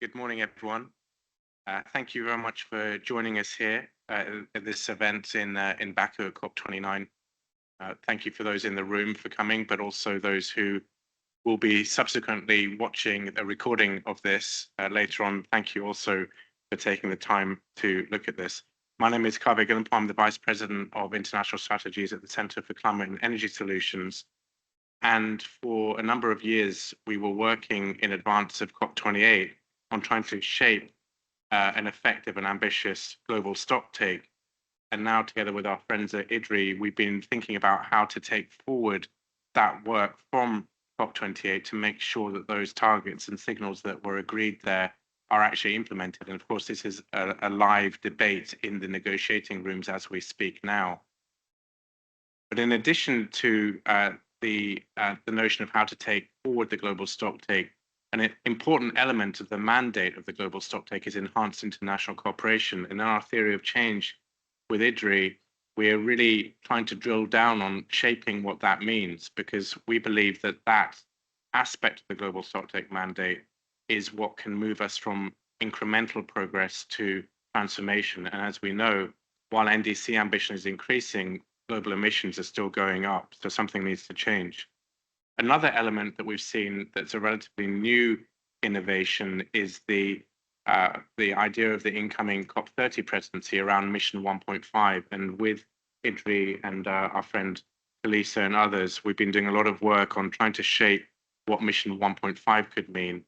Good morning, everyone. Thank you very much for joining us here at this event in Baku at COP29. Thank you for those in the room for coming, but also those who will be subsequently watching a recording of this later on. Thank you also for taking the time to look at this. My name is Kaveh Guilanpour. I'm the Vice President of International Strategies at the Center for Climate and Energy Solutions. And for a number of years, we were working in advance of COP28 on trying to shape an effective and ambitious global stocktake. And now, together with our friends at IDDRI, we've been thinking about how to take forward that work from COP28 to make sure that those targets and signals that were agreed there are actually implemented. And of course, this is a live debate in the negotiating rooms as we speak now. But in addition to the notion of how to take forward the global stocktake, an important element of the mandate of the global stocktake is enhanced international cooperation. And in our theory of change with IDDRI, we are really trying to drill down on shaping what that means, because we believe that that aspect of the global stocktake mandate is what can move us from incremental progress to transformation. And as we know, while NDC ambition is increasing, global emissions are still going up. So something needs to change. Another element that we've seen that's a relatively new innovation is the idea of the incoming COP30 presidency around Mission 1.5. And with IDDRI and our friend Xolisa and others, we've been doing a lot of work on trying to shape what Mission 1.5 could mean,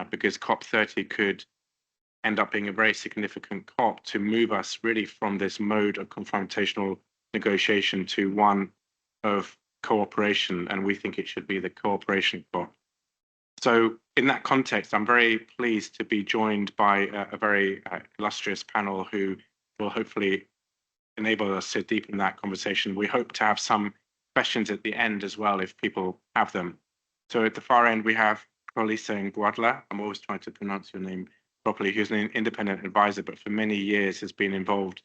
because COP30 could end up being a very significant COP to move us really from this mode of confrontational negotiation to one of cooperation, and we think it should be the cooperation COP. So in that context, I'm very pleased to be joined by a very illustrious panel who will hopefully enable us to deepen that conversation. We hope to have some questions at the end as well, if people have them. So at the far end, we have Xolisa Ngwadla. I'm always trying to pronounce your name properly, who's an independent advisor, but for many years has been involved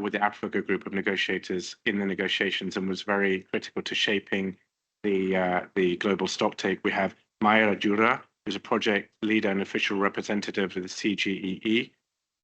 with the Africa group of negotiators in the negotiations and was very critical to shaping the global stocktake. We have Mayra Jura, who's a project leader and official representative of the CGEE,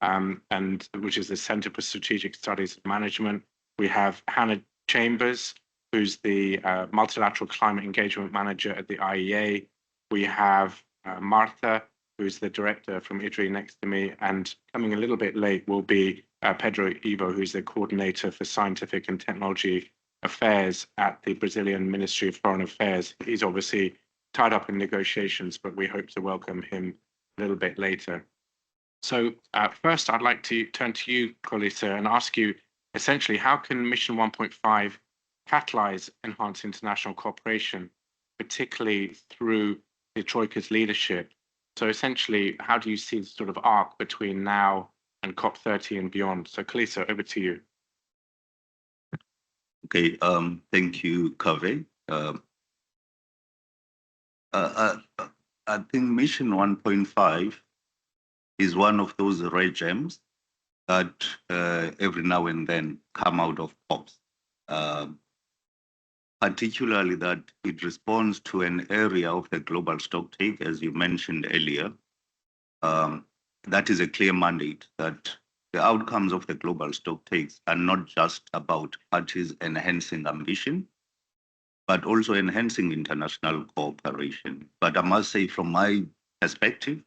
and which is the Center for Strategic Studies and Management. We have Hannah Chambers, who's the multilateral climate engagement manager at the IEA. We have Marta, who's the director from IDDRI next to me, and coming a little bit late will be Pedro, who's the coordinator for scientific and technology affairs at the Brazilian Ministry of Foreign Affairs. He's obviously tied up in negotiations, but we hope to welcome him a little bit later. So first, I'd like to turn to you, Xolisa, and ask you essentially, how can Mission 1.5 catalyze enhanced international cooperation, particularly through the Troika's leadership? So essentially, how do you see the sort of arc between now and COP30 and beyond? So Xolisa, over to you. Okay, thank you, Kaveh. I think Mission 1.5 is one of those rare gems that every now and then come out of COPs. Particularly that it responds to an area of the global stocktake, as you mentioned earlier. That is a clear mandate that the outcomes of the global stocktakes are not just about parties enhancing ambition, but also enhancing international cooperation. But I must say, from my perspective,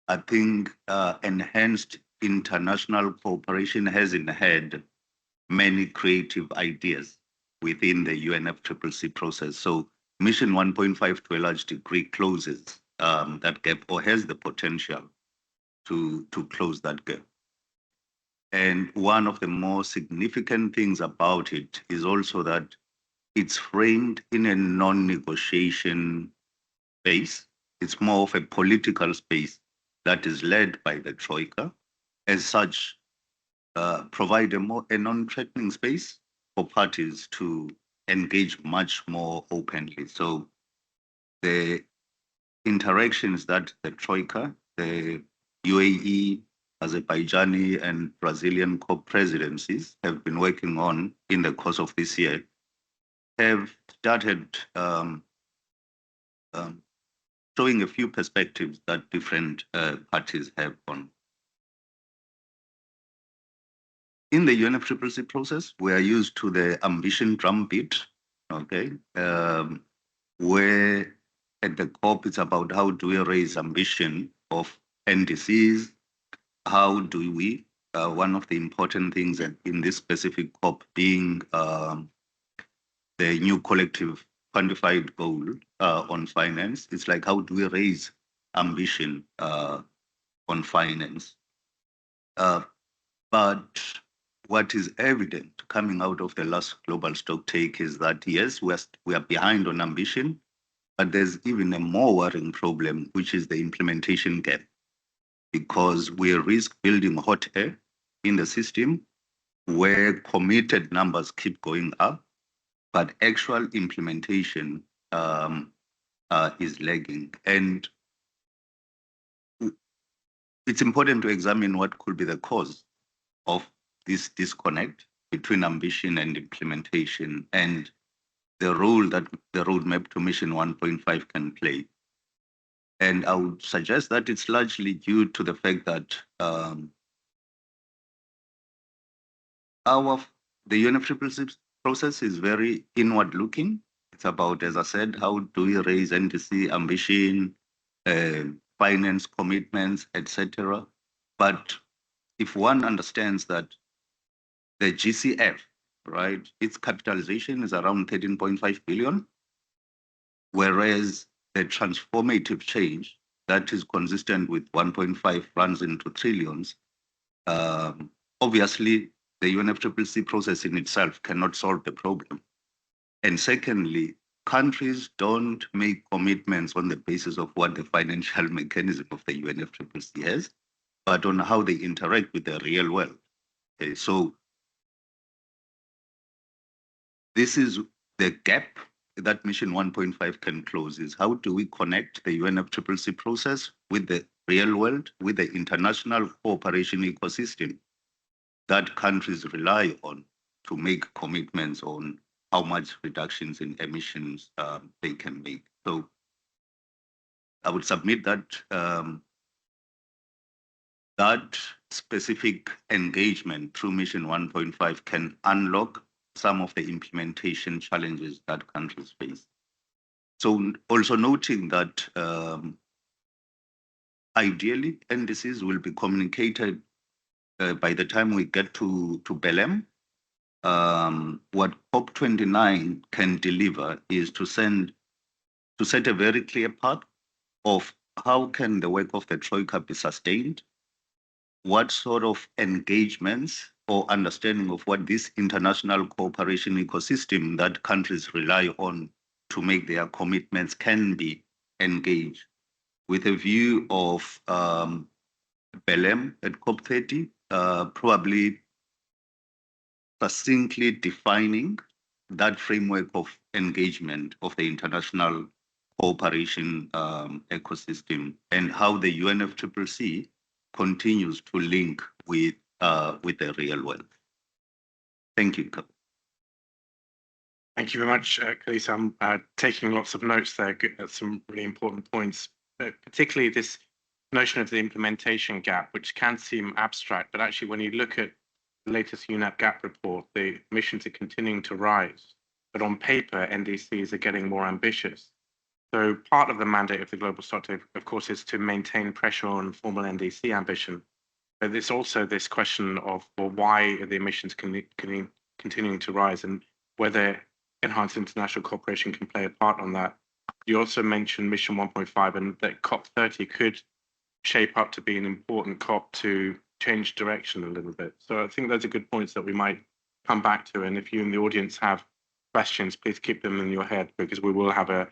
I think enhanced international cooperation has had many creative ideas within the UNFCCC process. So Mission 1.5 to a large degree closes that gap, or has the potential to close that gap. And one of the more significant things about it is also that it's framed in a non-negotiation space. It's more of a political space that is led by the Troika. As such, provide a non-threatening space for parties to engage much more openly. So the interactions that the Troika, the UAE, Azerbaijani, and Brazilian co-presidencies have been working on in the course of this year have started showing a few perspectives that different parties have on. In the UNFCCC process, we are used to the ambition drumbeat, okay, where at the COP it's about how do we raise ambition of NDCs, how do we, one of the important things in this specific COP being the new collective quantified goal on finance, it's like how do we raise ambition on finance? But what is evident coming out of the last global stocktake is that yes, we are behind on ambition, but there's even a more worrying problem, which is the implementation gap, because we risk building hot air in the system where committed numbers keep going up, but actual implementation is lagging. And it's important to examine what could be the cause of this disconnect between ambition and implementation and the role that the roadmap to Mission 1.5 can play. And I would suggest that it's largely due to the fact that the UNFCCC process is very inward looking. It's about, as I said, how do we raise NDC ambition, finance commitments, etc. But if one understands that the GCF, right, its capitalization is around 13.5 billion, whereas the transformative change that is consistent with 1.5 runs into trillions. Obviously, the UNFCCC process in itself cannot solve the problem. And secondly, countries don't make commitments on the basis of what the financial mechanism of the UNFCCC has, but on how they interact with the real world. Okay, so this is the gap that Mission 1.5 can close, is how do we connect the UNFCCC process with the real world, with the international cooperation ecosystem that countries rely on to make commitments on how much reductions in emissions they can make. So I would submit that that specific engagement through Mission 1.5 can unlock some of the implementation challenges that countries face. So also noting that ideally NDCs will be communicated by the time we get to Belém. What COP29 can deliver is to set a very clear path of how can the work of the Troika be sustained, what sort of engagements or understanding of what this international cooperation ecosystem that countries rely on to make their commitments can be engaged, with a view of Belém at COP30, probably succinctly defining that framework of engagement of the international cooperation ecosystem and how the UNFCCC continues to link with the real world. Thank you. Thank you very much, Xolisa. I'm taking lots of notes there, some really important points, particularly this notion of the implementation gap, which can seem abstract, but actually when you look at the latest UNEP gap report, the emissions are continuing to rise, but on paper, NDCs are getting more ambitious. So part of the mandate of the Global Stocktake, of course, is to maintain pressure on formal NDC ambition. But there's also this question of, well, why are the emissions continuing to rise and whether enhanced international cooperation can play a part on that. You also mentioned Mission 1.5 and that COP30 could shape up to be an important COP to change direction a little bit. So I think those are good points that we might come back to. And if you in the audience have questions, please keep them in your head because we will have a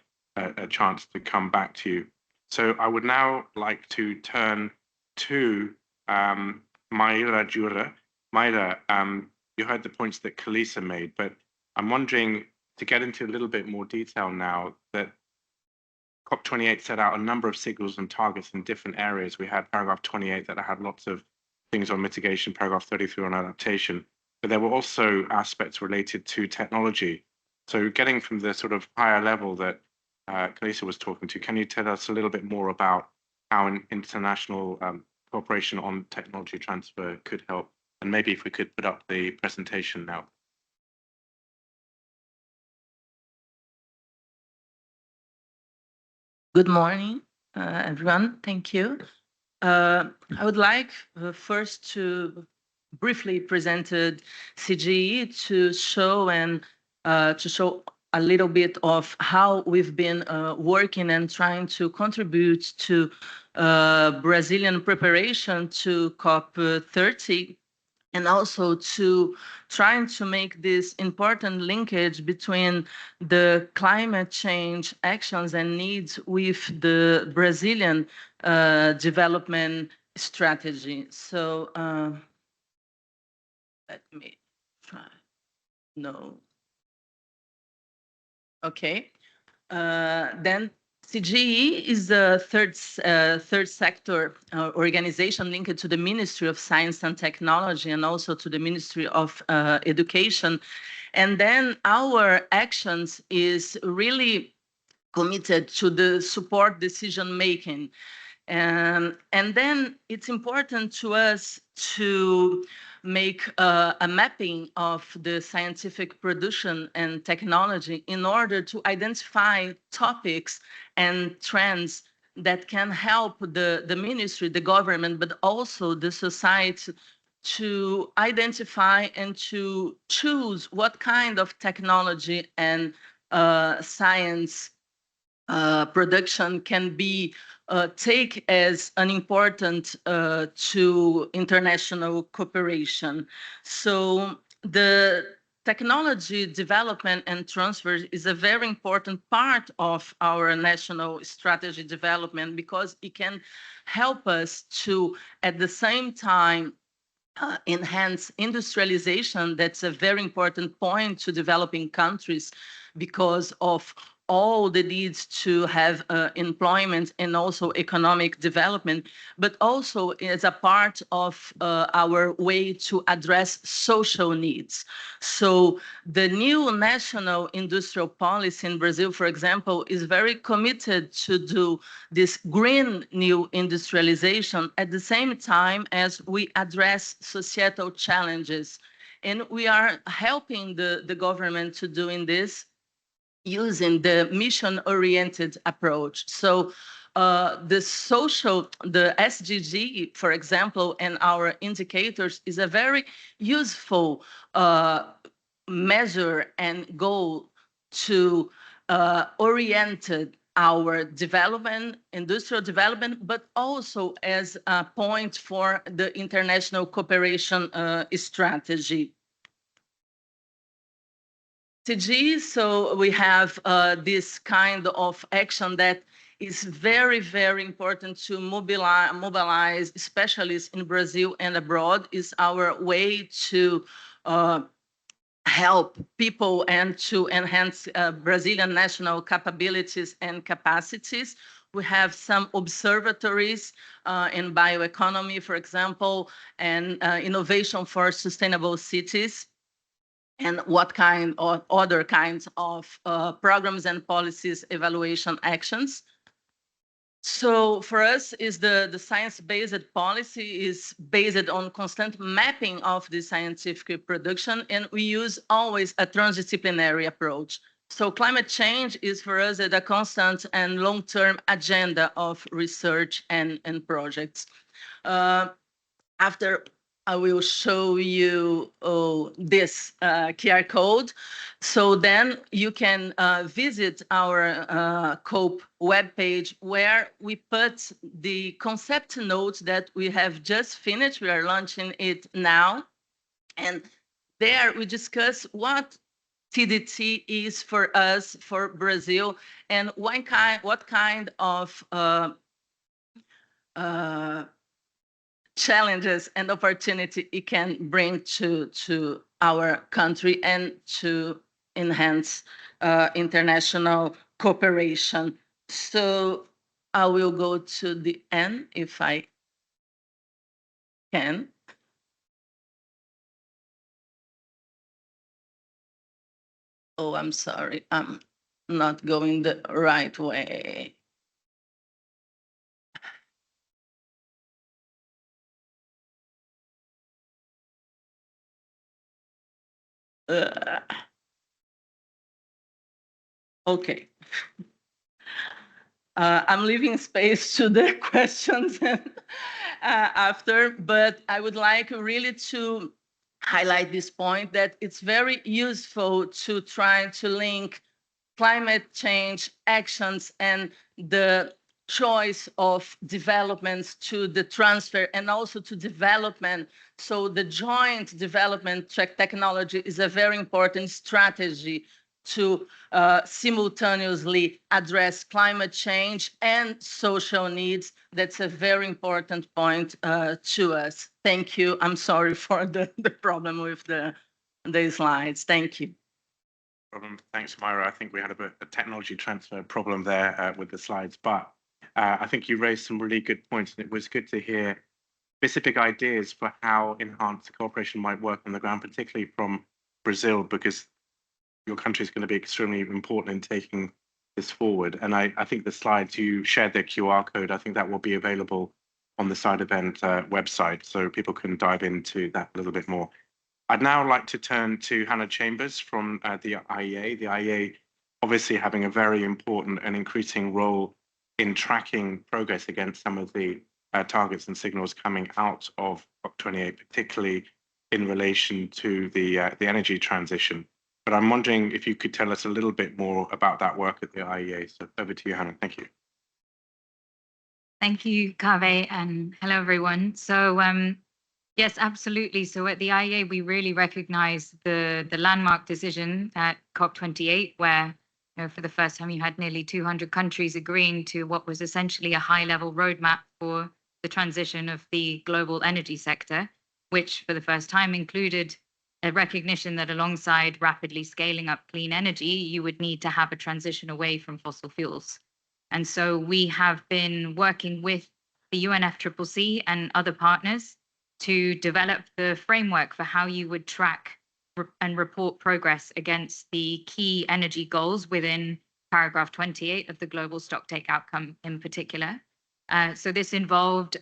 chance to come back to you. So I would now like to turn to Mayra Jura. Mayra, you heard the points that Xolisa made, but I'm wondering to get into a little bit more detail now that COP28 set out a number of signals and targets in different areas. We had paragraph 28 that had lots of things on mitigation, paragraph 33 on adaptation, but there were also aspects related to technology. So getting from the sort of higher level that Xolisa was talking to. Can you tell us a little bit more about how an international cooperation on technology transfer could help? And maybe if we could put up the presentation now. Good morning, everyone. Thank you. I would like first to briefly present CGEE to show a little bit of how we've been working and trying to contribute to Brazilian preparation to COP30, and also to trying to make this important linkage between the climate change actions and needs with the Brazilian development strategy. So let me try. No. Okay. Then CGEE is the third sector organization linked to the Ministry of Science and Technology and also to the Ministry of Education. And then our actions is really committed to the support decision making. And then it's important to us to make a mapping of the scientific production and technology in order to identify topics and trends that can help the ministry, the government, but also the society to identify and to choose what kind of technology and science production can be take as an important to international cooperation. So the technology development and transfer is a very important part of our national strategy development because it can help us to, at the same time, enhance industrialization. That's a very important point to developing countries because of all the needs to have employment and also economic development, but also as a part of our way to address social needs. So the new national industrial policy in Brazil, for example, is very committed to do this green new industrialization at the same time as we address societal challenges. And we are helping the government to doing this using the mission-oriented approach. So the SDG, for example, and our indicators is a very useful measure and goal to orient our development, industrial development, but also as a point for the international cooperation strategy. CG, so we have this kind of action that is very, very important to mobilize specialists in Brazil and abroad. Is our way to help people and to enhance Brazilian national capabilities and capacities. We have some observatories in bioeconomy, for example, and innovation for sustainable cities, and what kind of other kinds of programs and policies, evaluation actions. So for us, is the science-based policy is based on constant mapping of the scientific production, and we use always a transdisciplinary approach. So climate change is for us a constant and long-term agenda of research and projects. After I will show you this QR code. So then you can visit our COPE webpage where we put the concept note that we have just finished. We are launching it now. And there we discuss what TDT is for us, for Brazil, and what kind of challenges and opportunity it can bring to our country and to enhance international cooperation. So I will go to the end if I can. Oh, I'm sorry. not going the right way. Okay. I'm leaving space to the questions after, but I would like really to highlight this point that it's very useful to try to link climate change actions and the choice of developments to the transfer and also to development. So the joint development technology is a very important strategy to simultaneously address climate change and social needs. That's a very important point to us. Thank you. I'm sorry for the problem with the slides. Thank you. Problem. Thanks, Myra. I think we had a technology transfer problem there with the slides, but I think you raised some really good points, and it was good to hear specific ideas for how enhanced cooperation might work on the ground, particularly from Brazil, because your country is going to be extremely important in taking this forward. And I think the slides, you shared their QR code. I think that will be available on the side event website, so people can dive into that a little bit more. I'd now like to turn to Hannah Chambers from the IEA. The IEA obviously having a very important and increasing role in tracking progress against some of the targets and signals coming out of COP28, particularly in relation to the energy transition. But I'm wondering if you could tell us a little bit more about that work at the IEA. So over to you, Hannah. Thank you. Thank you, Kaveh, and hello, everyone. So yes, absolutely. So at the IEA, we really recognize the landmark decision at COP28, where for the first time you had nearly 200 countries agreeing to what was essentially a high-level roadmap for the transition of the global energy sector, which for the first time included a recognition that alongside rapidly scaling up clean energy, you would need to have a transition away from fossil fuels. And so we have been working with the UNFCCC and other partners to develop the framework for how you would track and report progress against the key energy goals within paragraph 28 of the Global Stocktake Outcome in particular. So this involved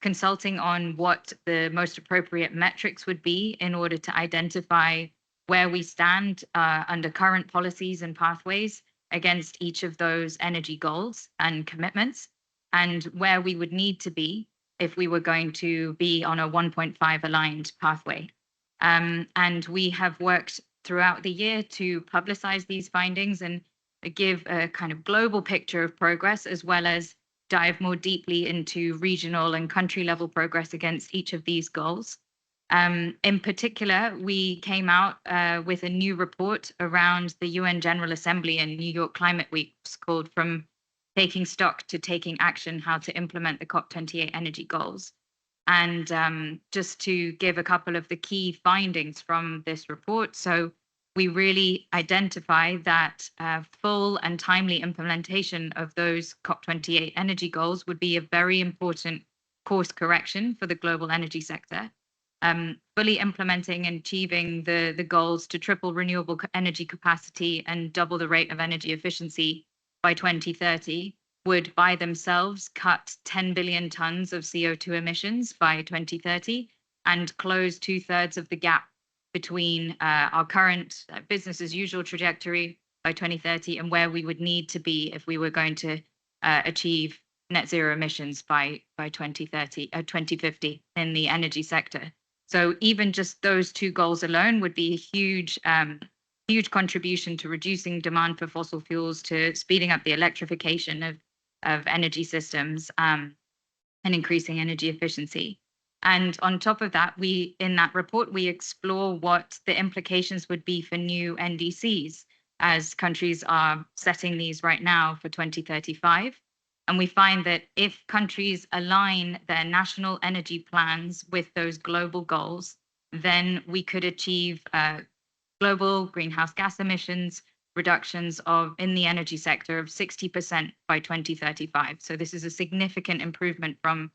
consulting on what the most appropriate metrics would be in order to identify where we stand under current policies and pathways against each of those energy goals and commitments, and where we would need to be if we were going to be on a 1.5 aligned pathway. And we have worked throughout the year to publicize these findings and give a kind of global picture of progress, as well as dive more deeply into regional and country level progress against each of these goals. In particular, we came out with a new report around the UN General Assembly and New York Climate Week called From Taking Stock to Taking Action, How to Implement the COP28 Energy Goals. And just to give a couple of the key findings from this report. So we really identify that full and timely implementation of those COP28 energy goals would be a very important course correction for the global energy sector. Fully implementing and achieving the goals to triple renewable energy capacity and double the rate of energy efficiency by 2030 would by themselves cut 10 billion tons of CO2 emissions by 2030 and close 2/3 of the gap between our current business as usual trajectory by 2030 and where we would need to be if we were going to achieve net zero emissions by 2050 in the energy sector. So even just those two goals alone would be a huge contribution to reducing demand for fossil fuels, to speeding up the electrification of energy systems and increasing energy efficiency. And on top of that, in that report, we explore what the implications would be for new NDCs as countries are setting these right now for 2035. And we find that if countries align their national energy plans with those global goals, then we could achieve global greenhouse gas emissions reductions in the energy sector of 60% by 2035. So this is a significant improvement from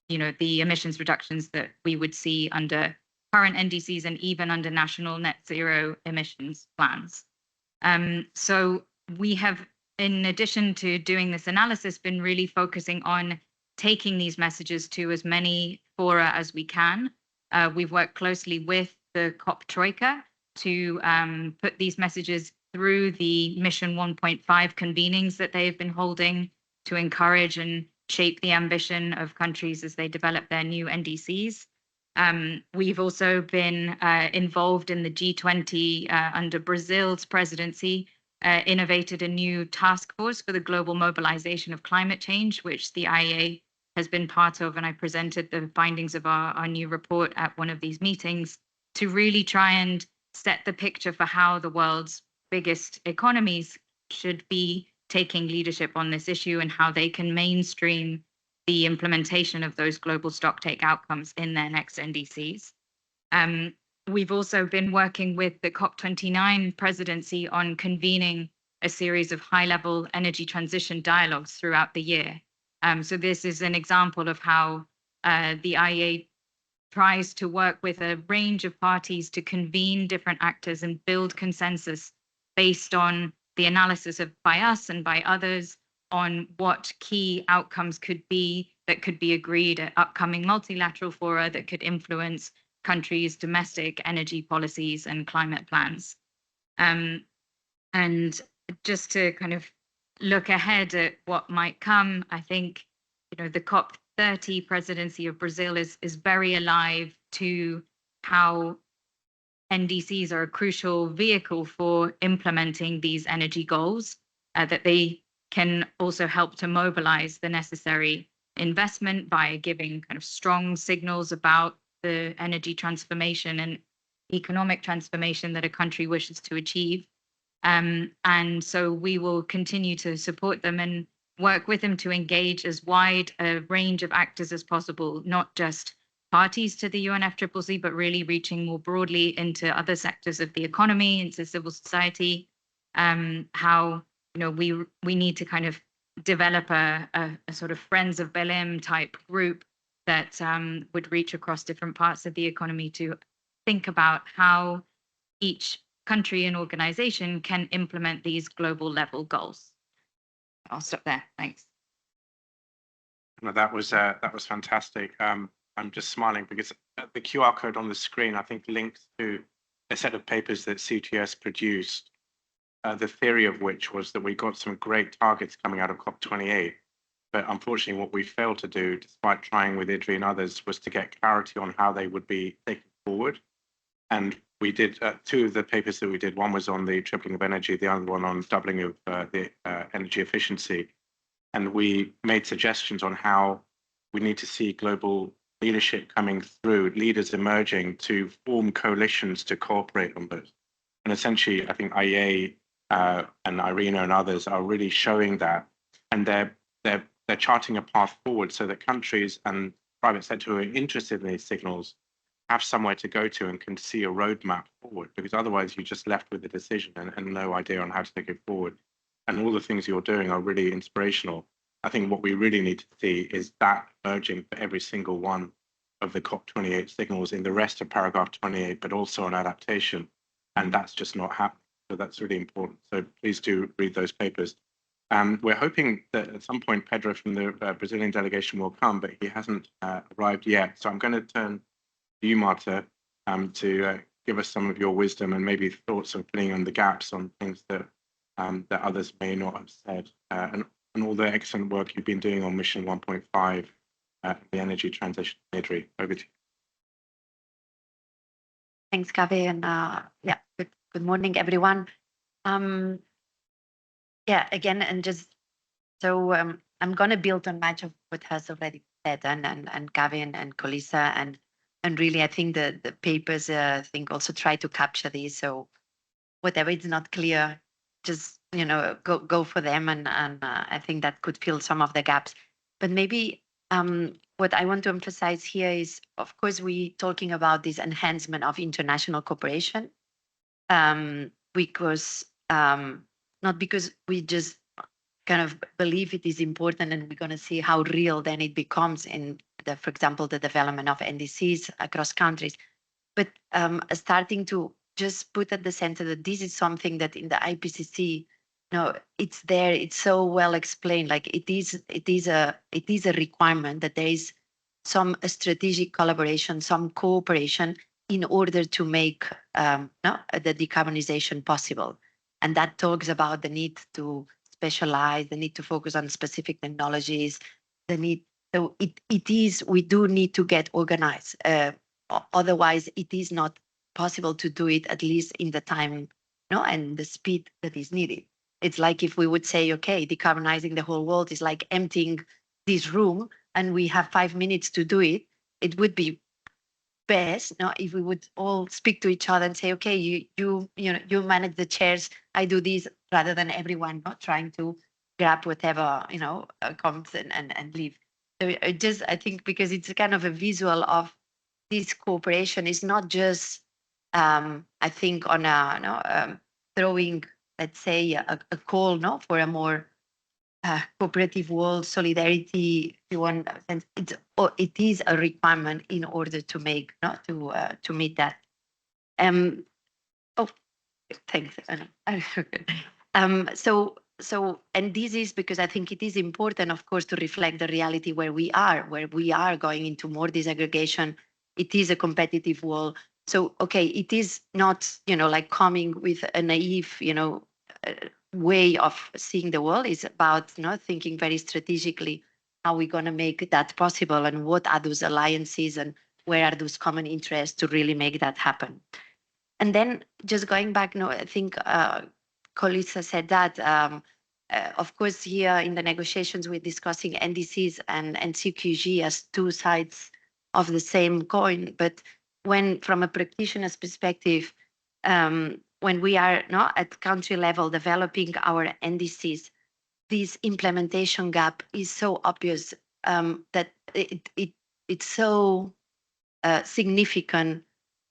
the emissions reductions that we would see under current NDCs and even under national net zero emissions plans. So we have, in addition to doing this analysis, been really focusing on taking these messages to as many fora as we can. We've worked closely with the COP Troika to put these messages through the Mission 1.5 convenings that they've been holding to encourage and shape the ambition of countries as they develop their new NDCs. We've also been involved in the G20 under Brazil's presidency, innovated a new task force for the global mobilization of climate change, which the IEA has been part of, and I presented the findings of our new report at one of these meetings to really try and set the picture for how the world's biggest economies should be taking leadership on this issue and how they can mainstream the implementation of those global stocktake outcomes in their next NDCs. We've also been working with the COP29 presidency on convening a series of high-level energy transition dialogues throughout the year. So this is an example of how the IEA tries to work with a range of parties to convene different actors and build consensus based on the analysis by us and by others on what key outcomes could be that could be agreed at upcoming multilateral fora that could influence countries' domestic energy policies and climate plans. And just to kind of look ahead at what might come, I think, the COP30 presidency of Brazil is very alive to how NDCs are a crucial vehicle for implementing these energy goals, that they can also help to mobilize the necessary investment by giving kind of strong signals about the energy transformation and economic transformation that a country wishes to achieve. And so we will continue to support them and work with them to engage as wide a range of actors as possible, not just parties to the UNFCCC, but really reaching more broadly into other sectors of the economy, into civil society, how we need to kind of develop a sort of Friends of Belém type group that would reach across different parts of the economy to think about how each country and organization can implement these global level goals. I'll stop there. Thanks. No, that was fantastic. I'm just smiling because the QR code on the screen, I think, links to a set of papers that CTS produced, the theory of which was that we got some great targets coming out of COP28. But unfortunately, what we failed to do, despite trying with IDDRI and others, was to get clarity on how they would be taken forward. And we did two of the papers that we did. One was on the tripling of energy, the other one on doubling of the energy efficiency. And we made suggestions on how we need to see global leadership coming through, leaders emerging to form coalitions to cooperate on this. And essentially, I think IEA and IRENA and others are really showing that, and they're charting a path forward so that countries and private sector who are interested in these signals have somewhere to go to and can see a roadmap forward, because otherwise you're just left with a decision and no idea on how to take it forward. And all the things you're doing are really inspirational. I think what we really need to see is that emerging for every single one of the COP28 signals in the rest of paragraph 28, but also on adaptation. And that's just not happening. So that's really important. So please do read those papers. We're hoping that at some point Pedro from the Brazilian delegation will come, but he hasn't arrived yet. So I'm going to turn to you, Marta, to give us some of your wisdom and maybe thoughts on filling in the gaps on things that that others may not have said, and all the excellent work you've been doing on Mission 1.5, the energy transition. IDDRI, over to you. Thanks, Kaveh, and yeah, good morning, everyone. Yeah, again, and just so I'm going to build on much of what has already said, and Kaveh and Xolisa, and really, I think the papers, I think, also try to capture these. So whatever is not clear, just go for them, and I think that could fill some of the gaps. But maybe what I want to emphasize here is, of course, we're talking about this enhancement of international cooperation, because not because we just kind of believe it is important and we're going to see how real then it becomes in for example, the development of NDCs across countries, but starting to just put at the center that this is something that in the IPCC no, it's there. It's so well explained. Like it is a requirement that there is some strategic collaboration, some cooperation in order to make no, the decarbonization possible. And that talks about the need to specialize, the need to focus on specific technologies, the need. So it is, we do need to get organized. Otherwise, it is not possible to do it, at least in the time, no, and the speed that is needed. It's like if we would say, okay, decarbonizing the whole world is like emptying this room and we have 5 minutes to do it. It would be best, no, if we would all speak to each other and say, okay, you know, you manage the chairs, I do this, rather than everyone not trying to grab whatever, you know, comes and leave. So I think because it's kind of a visual of this cooperation is not just, I think, on a, no, throwing, let's say, a call, no, for a more cooperative world, solidarity, if you want, and it is a requirement in order to make, not to meet that. Oh, thanks. So, and this is because I think it is important, of course, to reflect the reality where we are going into more disaggregation. It is a competitive world. So, okay, it is not, you know, like coming with a naive, you know, way of seeing the world. Is about, you know, thinking very strategically how we're going to make that possible and what are those alliances and where are those common interests to really make that happen. And then just going back, no, I think Xolisa said that, of course, here in the negotiations, we're discussing NDCs and CQG as two sides of the same coin. But when, from a practitioner's perspective, when we are not at country level developing our NDCs, this implementation gap is so obvious that it's so significant.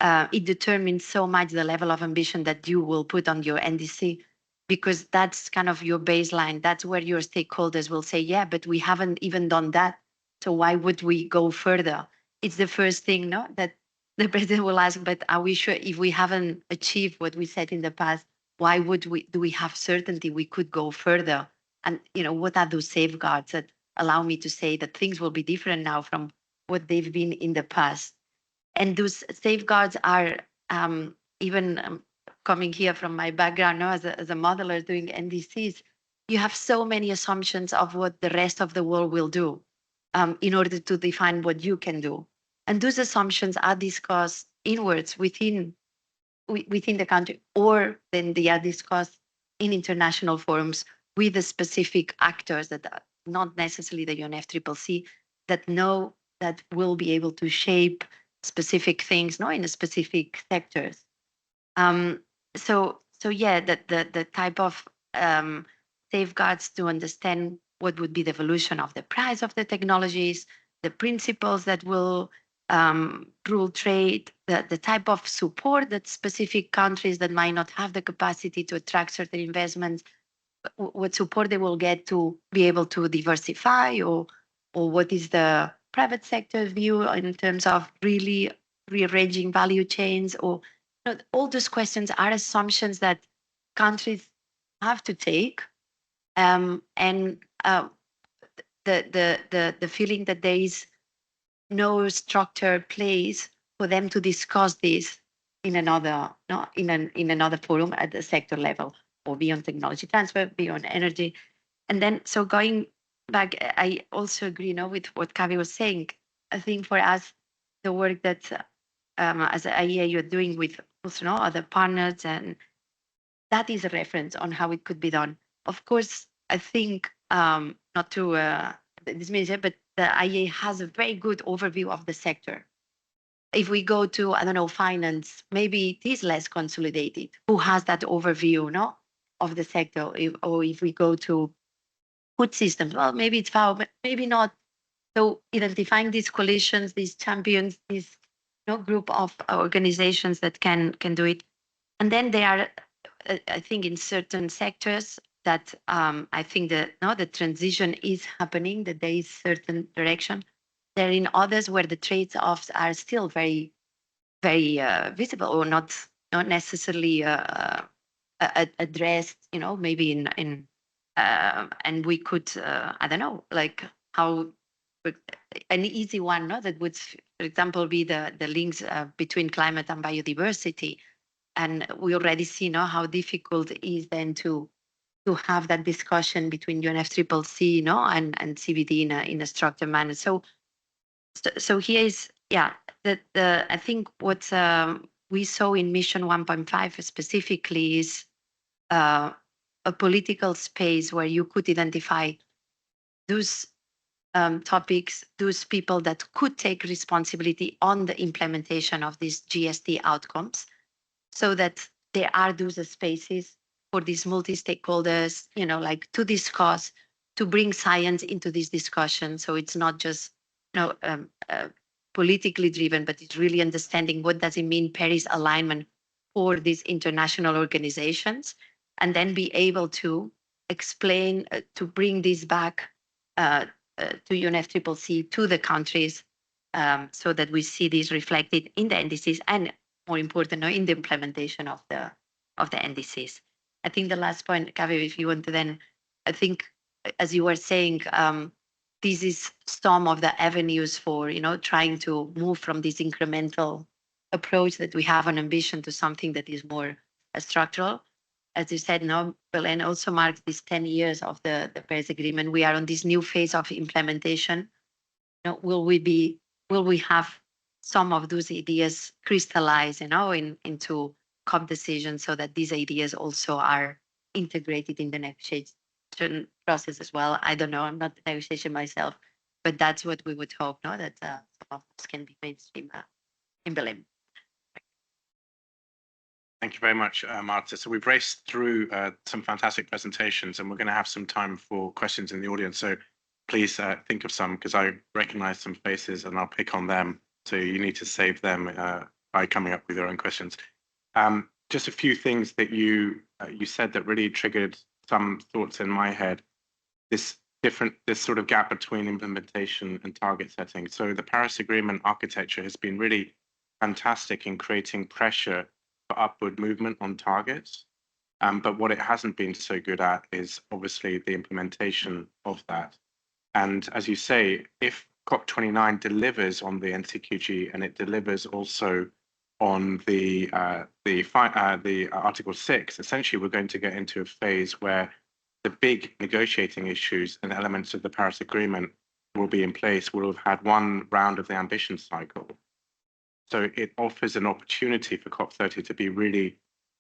It determines so much the level of ambition that you will put on your NDC, because that's kind of your baseline. That's where your stakeholders will say, yeah, but we haven't even done that. So why would we go further? It's the first thing, no, that the president will ask, but are we sure if we haven't achieved what we said in the past, why would do we have certainty we could go further? And, you know, what are those safeguards that allow me to say that things will be different now from what they've been in the past? And those safeguards are even coming here from my background, no, as a modeler doing NDCs, you have so many assumptions of what the rest of the world will do in order to define what you can do. And those assumptions are discussed inwards within the country, or then they are discussed in international forums with the specific actors that are not necessarily the UNFCCC, that know that will be able to shape specific things, no, in specific sectors. So yeah, the type of safeguards to understand what would be the evolution of the price of the technologies, the principles that will rule trade, the type of support that specific countries that might not have the capacity to attract certain investments, what support they will get to be able to diversify, or what is the private sector view in terms of really rearranging value chains, or, you know, all those questions are assumptions that countries have to take, and the feeling that there is no structured place for them to discuss this in another, no, in another forum at the sector level, or beyond technology transfer, beyond energy. And then, so going back, I also agree, you know, with what Kaveh was saying. I think for us, the work that as an IEA you're doing with also, no, other partners, and that is a reference on how it could be done. Of course, I think not to dismiss it, but the IEA has a very good overview of the sector. If we go to, I don't know, finance, maybe it is less consolidated. Who has that overview, no, of the sector? Or if we go to food systems, well, maybe it's FAO, but maybe not. So identifying these coalitions, these champions, this, you know, group of organizations that can do it. And then there are, I think, in certain sectors that I think that, no, the transition is happening, that there is certain direction. There are in others where the trade-offs are still very, very visible, or not necessarily addressed, maybe in and we could, I don't know, like how an easy one, no, that would, for example, be the links between climate and biodiversity. And we already see, how difficult it is then to have that discussion between UNFCCC, and CBD in a structured manner. So here is, that I think what we saw in Mission 1.5 specifically is a political space where you could identify those topics, those people that could take responsibility on the implementation of these GST outcomes, so that there are those spaces for these multi-stakeholders, like to discuss, to bring science into this discussion. So it's not just, politically driven, but it's really understanding what does it mean Paris alignment for these international organizations, and then be able to explain, to bring this back to UNFCCC, to the countries, so that we see this reflected in the NDCs and, more important, in the implementation of the NDCs. I think the last point, Kaveh, if you want to then, I think, as you were saying, this is some of the avenues for, trying to move from this incremental approach that we have an ambition to something that is more structural. As you said, Belen also marks these 10 years of the Paris Agreement. We are on this new phase of implementation. Will we have some of those ideas crystallize, into COP decisions, so that these ideas also are integrated in the negotiation process as well? I don't know. I'm not the negotiation myself, but that's what we would hope, that some of those can be mainstream in Berlin. Thank you very much, Marta. So we've raced through some fantastic presentations, and we're going to have some time for questions in the audience. So please think of some, because I recognize some faces and I'll pick on them. So you need to save them by coming up with your own questions. Just a few things that you said that really triggered some thoughts in my head. This sort of gap between implementation and target setting. So the Paris Agreement architecture has been really fantastic in creating pressure for upward movement on targets. But what it hasn't been so good at is obviously the implementation of that. And as you say, if COP29 delivers on the NCQG and it delivers also on the Article 6, essentially we're going to get into a phase where the big negotiating issues and elements of the Paris Agreement will be in place. We'll have had one round of the ambition cycle. So it offers an opportunity for COP30 to be really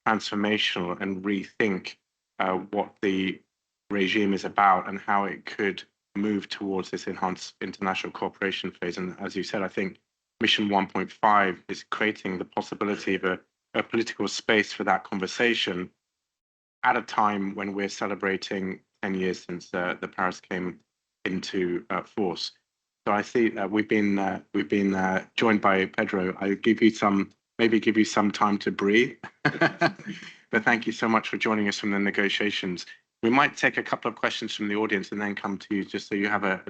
transformational and rethink what the regime is about and how it could move towards this enhanced international cooperation phase. And as you said, I think Mission 1.5 is creating the possibility of a political space for that conversation at a time when we're celebrating 10 years since the Paris came into force. So I see we've been joined by Pedro. I'll give you some time to breathe. But thank you so much for joining us from the negotiations. We might take a couple of questions from the audience and then come to you, just so you have a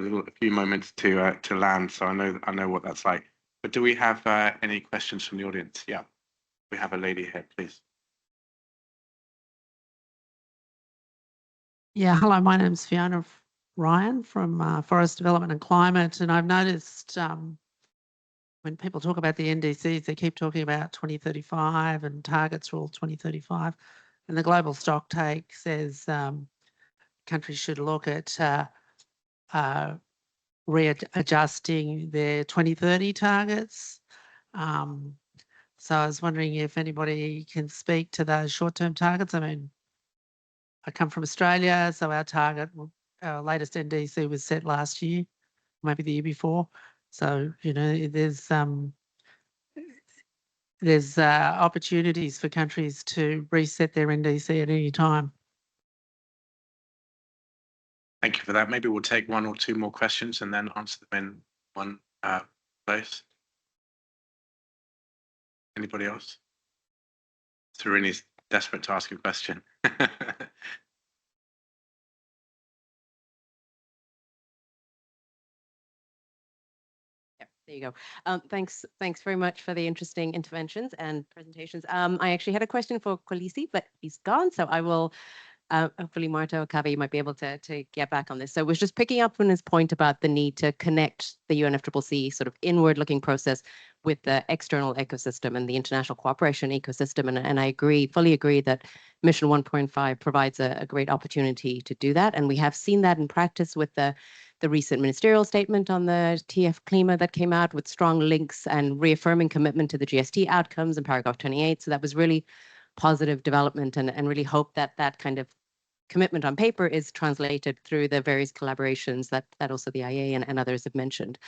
few moments to land. So I know what that's like. But do we have any questions from the audience? Yeah, we have a lady here, please. Yeah, hello, my name's Fiona Ryan from Forest Development and Climate, and I've noticed when people talk about the NDCs, they keep talking about 2035 and targets are all 2035, and the global stocktake says countries should look at readjusting their 2030 targets. So I was wondering if anybody can speak to those short-term targets. I mean, I come from Australia, so our target, our latest NDC was set last year, maybe the year before. So, there's opportunities for countries to reset their NDC at any time. Thank you for that. Maybe we'll take one or two more questions and then answer them in one place. Anybody else? Sereni's desperate to ask a question. There you go. Thanks very much for the interesting interventions and presentations. I actually had a question for Xolisa, but he's gone, so I will, hopefully Marta or Kaveh, you might be able to get back on this. So was just picking up on his point about the need to connect the UNFCCC sort of inward-looking process with the external ecosystem and the international cooperation ecosystem. And I fully agree that Mission 1.5 provides a great opportunity to do that. And we have seen that in practice with the recent ministerial statement on the TF Klima that came out with strong links and reaffirming commitment to the GST outcomes in paragraph 28. So that was really positive development, and really hope that that kind of commitment on paper is translated through the various collaborations that also the IA and others have mentioned.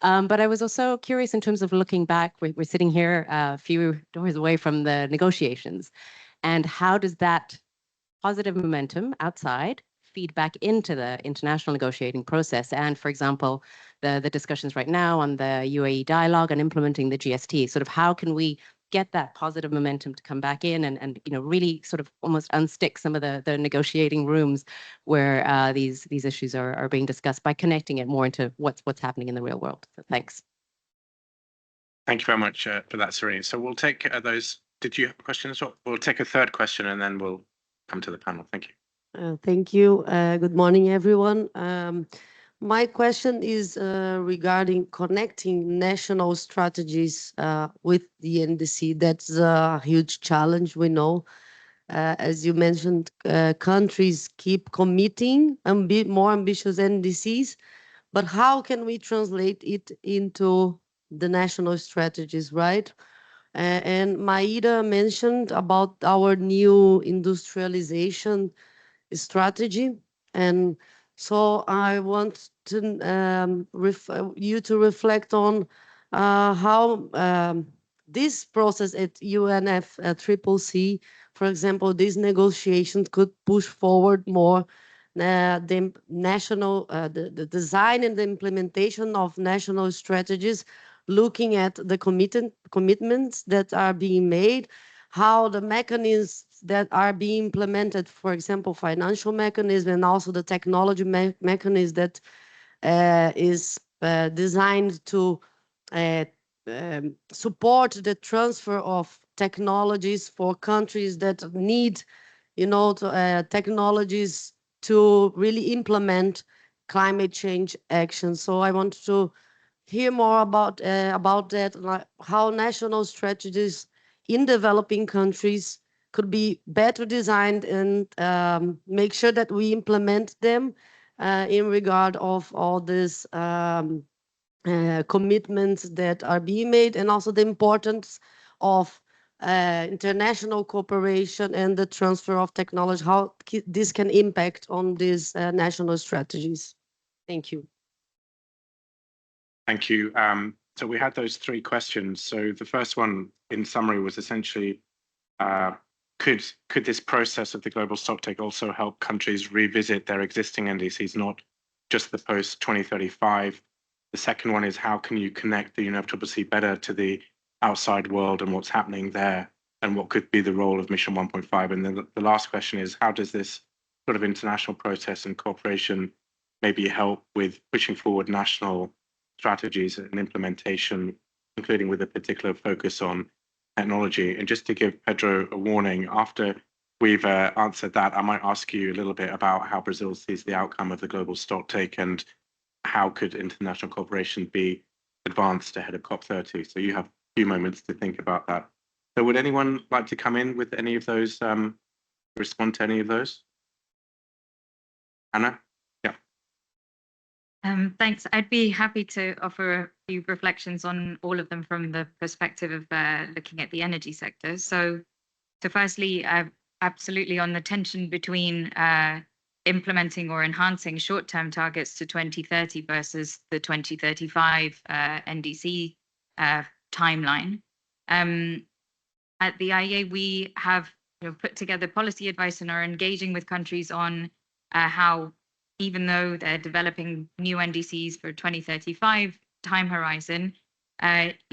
But I was also curious in terms of looking back, we're sitting here a few doors away from the negotiations, and how does that positive momentum outside feed back into the international negotiating process? And for example, the discussions right now on the UAE dialogue and implementing the GST, sort of how can we get that positive momentum to come back in and really sort of almost unstick some of the negotiating rooms where these issues are being discussed by connecting it more into what's happening in the real world. So thanks. Thank you very much for that, Serene. So we'll take those. Did you have a question as well? We'll take a third question and then we'll come to the panel. Thank you. Thank you. Good morning, everyone. My question is regarding connecting national strategies with the NDC. That's a huge challenge, we know. As you mentioned, countries keep committing more ambitious NDCs, but how can we translate it into the national strategies, right? And Maida mentioned about our new industrialization strategy, and so I want to you to reflect on how this process at UNFCCC, for example, these negotiations could push forward more the national, the design and the implementation of national strategies, looking at the commitments that are being made, how the mechanisms that are being implemented, for example, financial mechanism, and also the technology mechanism that is designed to support the transfer of technologies for countries that need, technologies to really implement climate change action. So I want to hear more about that, like how national strategies in developing countries could be better designed and make sure that we implement them in regard of all these commitments that are being made, and also the importance of international cooperation and the transfer of technology, how this can impact on these national strategies. Thank you. Thank you. So we had those three questions. So the first one, in summary, was essentially, could this process of the global stocktake also help countries revisit their existing NDCs, not just the post-2035? The second one is, how can you connect the UNFCCC better to the outside world and what's happening there, and what could be the role of Mission 1.5? And then the last question is, how does this sort of international process and cooperation maybe help with pushing forward national strategies and implementation, including with a particular focus on technology? And just to give Pedro a warning, after we've answered that, I might ask you a little bit about how Brazil sees the outcome of the global stocktake and how could international cooperation be advanced ahead of COP30. So you have a few moments to think about that. So would anyone like to come in with any of those, respond to any of those? Anna? Thanks. I'd be happy to offer a few reflections on all of them from the perspective of looking at the energy sector. So firstly, absolutely on the tension between implementing or enhancing short-term targets to 2030 versus the 2035 NDC timeline. At the IEA, we have put together policy advice and are engaging with countries on how, even though they're developing new NDCs for 2035 time horizon,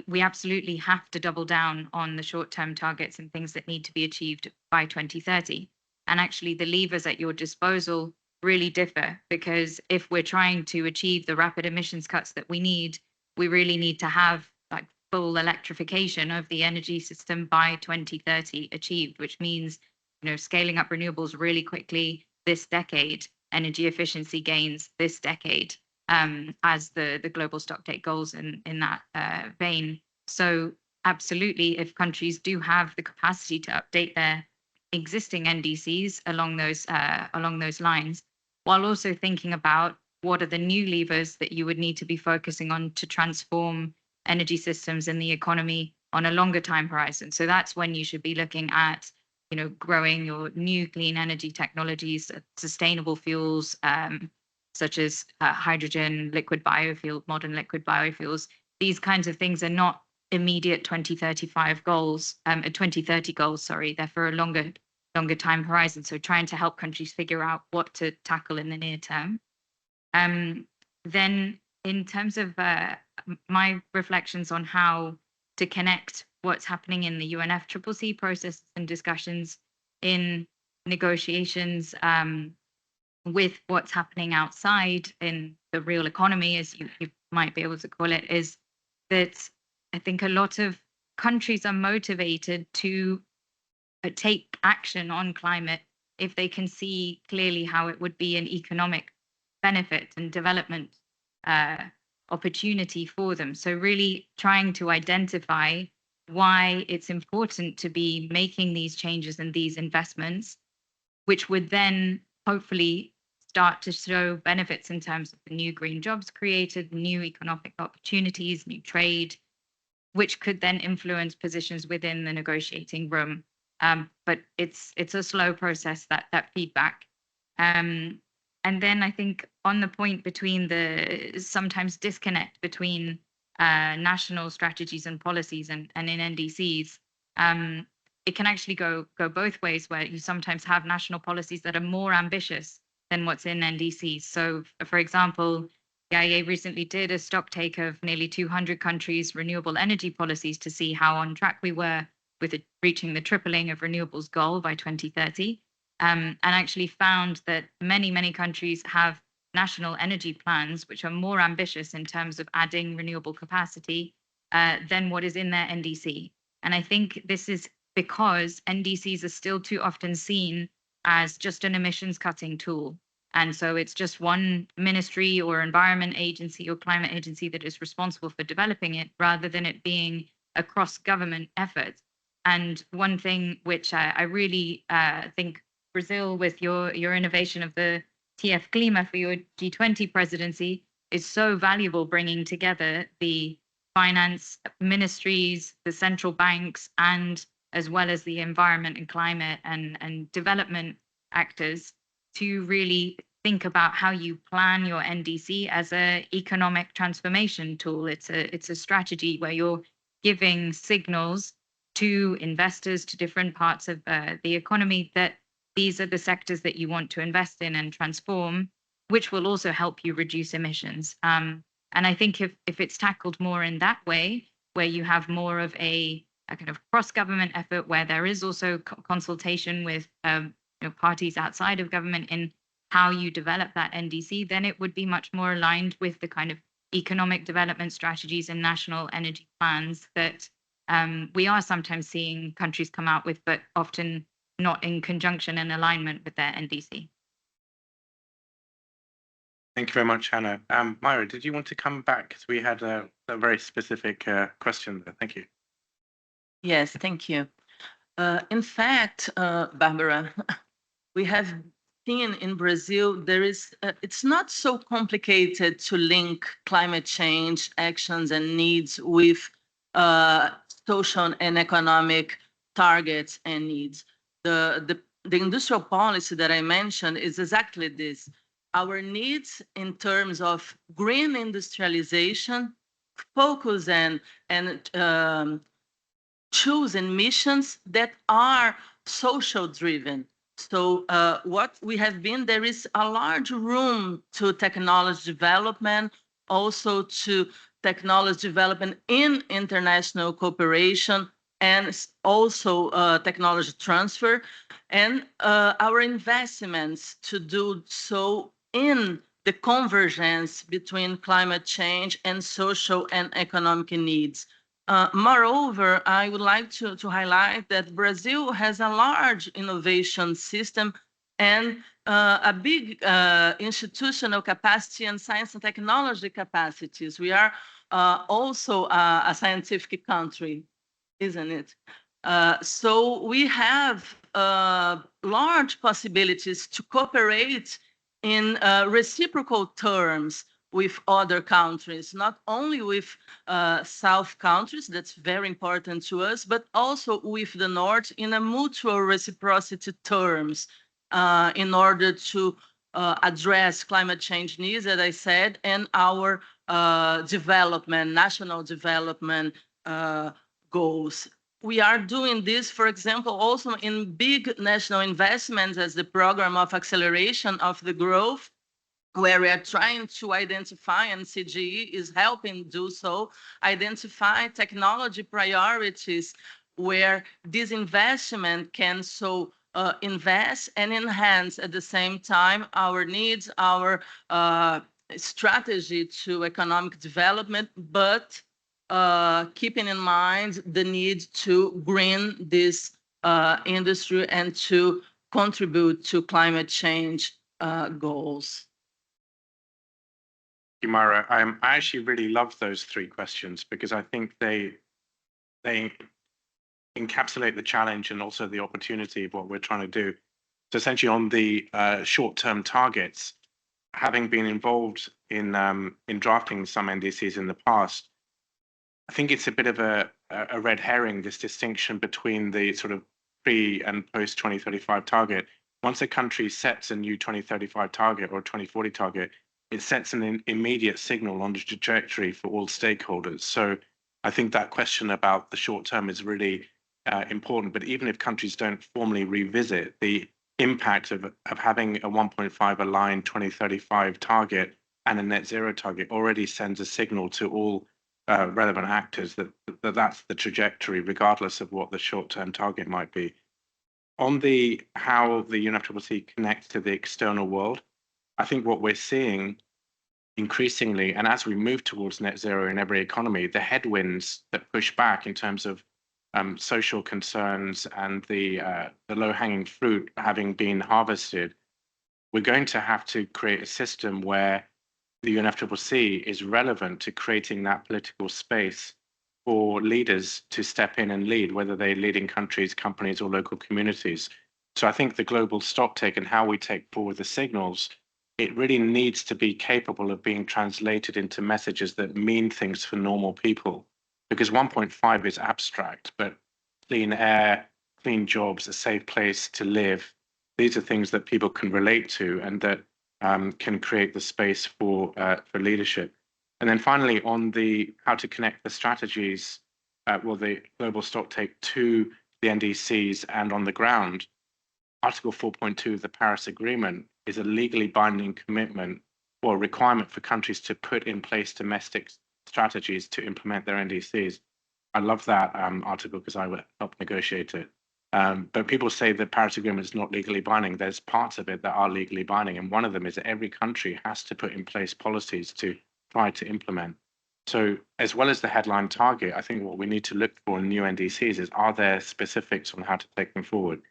we absolutely have to double down on the short-term targets and things that need to be achieved by 2030. And actually, the levers at your disposal really differ, because if we're trying to achieve the rapid emissions cuts that we need, we really need to have like full electrification of the energy system by 2030 achieved, which means, scaling up renewables really quickly this decade, energy efficiency gains this decade, as the global stocktake goals in that vein. So absolutely, if countries do have the capacity to update their existing NDCs along those lines, while also thinking about what are the new levers that you would need to be focusing on to transform energy systems and the economy on a longer time horizon. So that's when you should be looking at, growing your new clean energy technologies, sustainable fuels, such as hydrogen, modern liquid biofuels. These kinds of things are not immediate 2030 goals, sorry, they're for a longer time horizon. So trying to help countries figure out what to tackle in the near term. Then in terms of my reflections on how to connect what's happening in the UNFCCC processes and discussions in negotiations with what's happening outside in the real economy, as you might be able to call it, is that I think a lot of countries are motivated to take action on climate if they can see clearly how it would be an economic benefit and development opportunity for them. So really trying to identify why it's important to be making these changes and these investments, which would then hopefully start to show benefits in terms of the new green jobs created, new economic opportunities, new trade, which could then influence positions within the negotiating room. But it's a slow process, that feedback. And then I think on the point between the sometimes disconnect between national strategies and policies and in NDCs, it can actually go both ways, where you sometimes have national policies that are more ambitious than what's in NDCs. So, for example, the IEA recently did a stocktake of nearly 200 countries' renewable energy policies to see how on track we were with reaching the tripling of renewables goal by 2030. And actually found that many countries have national energy plans which are more ambitious in terms of adding renewable capacity than what is in their NDC. And I think this is because NDCs are still too often seen as just an emissions cutting tool. And so it's just one ministry or environment agency or climate agency that is responsible for developing it, rather than it being a cross-government effort. And one thing which I really think Brazil, with your innovation of the TF Clima for your G20 presidency, is so valuable, bringing together the finance ministries, the central banks, and as well as the environment and climate and development actors to really think about how you plan your NDC as an economic transformation tool. It's a strategy where you're giving signals to investors, to different parts of the economy, that these are the sectors that you want to invest in and transform, which will also help you reduce emissions. And I think if it's tackled more in that way, where you have more of a kind of cross-government effort, where there is also consultation with parties outside of government in how you develop that NDC, then it would be much more aligned with the kind of economic development strategies and national energy plans that we are sometimes seeing countries come out with, but often not in conjunction and alignment with their NDC. Thank you very much, Hannah. Myra, did you want to come back? Because we had a very specific question there. Thank you. Yes, thank you. In fact, Barbara, we have seen in Brazil, it's not so complicated to link climate change actions and needs with social and economic targets and needs. The industrial policy that I mentioned is exactly this. Our needs in terms of green industrialization, focus and choosing missions that are social driven. So what we have been, there is a large room to technology development, also to technology development in international cooperation, and also technology transfer, and our investments to do so in the convergence between climate change and social and economic needs. Moreover, I would like to highlight that Brazil has a large innovation system and a big institutional capacity and science and technology capacities. We are also a scientific country, isn't it? So we have large possibilities to cooperate in reciprocal terms with other countries, not only with South countries, that's very important to us, but also with the North in a mutual reciprocity terms in order to address climate change needs, as I said, and our development, national development goals. We are doing this, for example, also in big national investments as the program of acceleration of the growth, where we are trying to identify, and CGEE is helping do so, identify technology priorities where this investment can invest and enhance at the same time our needs, our strategy to economic development, but keeping in mind the need to green this industry and to contribute to climate change goals. Mara, I actually really love those three questions because I think they encapsulate the challenge and also the opportunity of what we're trying to do. So essentially on the short-term targets, having been involved in drafting some NDCs in the past, I think it's a bit of a red herring, this distinction between the sort of pre and post 2035 target. Once a country sets a new 2035 target or 2040 target, it sets an immediate signal on the trajectory for all stakeholders. So I think that question about the short term is really important. But even if countries don't formally revisit, the impact of having a 1.5 aligned 2035 target and a net zero target already sends a signal to all relevant actors that that's the trajectory, regardless of what the short-term target might be. On the how the UNFCCC connects to the external world, I think what we're seeing increasingly, and as we move towards net zero in every economy, the headwinds that push back in terms of social concerns and the low-hanging fruit having been harvested, we're going to have to create a system where the UNFCCC is relevant to creating that political space for leaders to step in and lead, whether they're leading countries, companies, or local communities. So I think the global stocktake and how we take forward the signals, it really needs to be capable of being translated into messages that mean things for normal people. Because 1.5 is abstract, but clean air, clean jobs, a safe place to live, these are things that people can relate to and that can create the space for leadership. And then finally, on the how to connect the strategies, the global stocktake to the NDCs and on the ground, Article 4.2 of the Paris Agreement is a legally binding commitment or requirement for countries to put in place domestic strategies to implement their NDCs. I love that article because I would help negotiate it. But people say the Paris Agreement is not legally binding. There's parts of it that are legally binding. And one of them is that every country has to put in place policies to try to implement. So as well as the headline target, I think what we need to look for in new NDCs is, are there specifics on how to take them forward?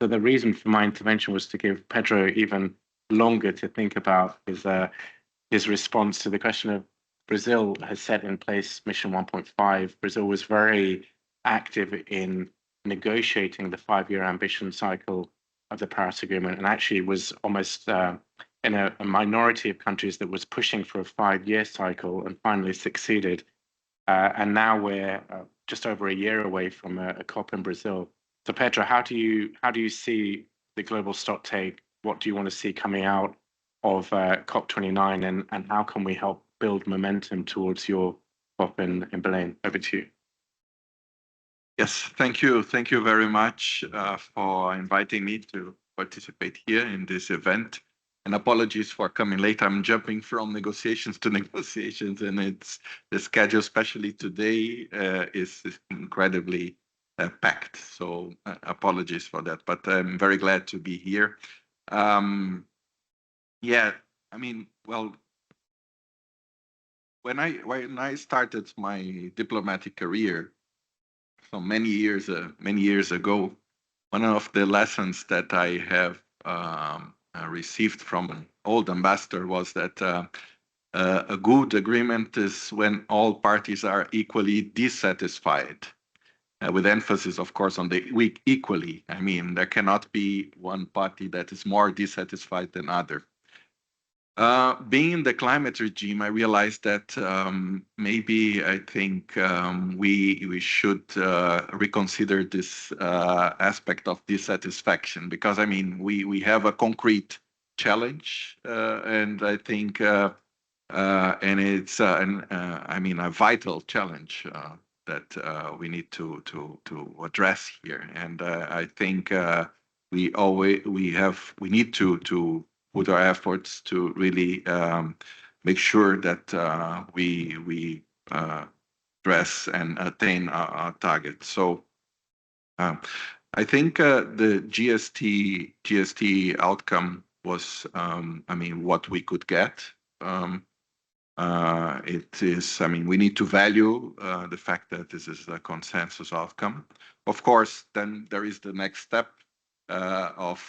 So the reason for my intervention was to give Pedro even longer to think about his response to the question of Brazil has set in place Mission 1.5. Brazil was very active in negotiating the 5-year ambition cycle of the Paris Agreement, and actually was almost in a minority of countries that was pushing for a 5-year cycle and finally succeeded. And now we're just over a year away from a COP in Brazil. So Pedro, how do you see the global stocktake? What do you want to see coming out of COP29, and how can we help build momentum towards your COP in Belém? Over to you. Yes, thank you. Thank you very much for inviting me to participate here in this event. And apologies for coming late. I'm jumping from negotiations to negotiations, and it's the schedule, especially today, is incredibly packed. So apologies for that, but I'm very glad to be here. Yeah, I mean, well, when I started my diplomatic career, so many years ago, one of the lessons that I have received from an old ambassador was that a good agreement is when all parties are equally dissatisfied, with emphasis, of course, on the weak equally. I mean, there cannot be one party that is more dissatisfied than other. Being in the climate regime, I realized that maybe I think we should reconsider this aspect of dissatisfaction, because I mean we have a concrete challenge, and I think and it's I mean a vital challenge that we need to address here, and I think we need to put our efforts to really make sure that we address and attain our targets. So I think the GST outcome was, I mean, what we could get. It is, I mean, we need to value the fact that this is a consensus outcome. Of course, then there is the next step of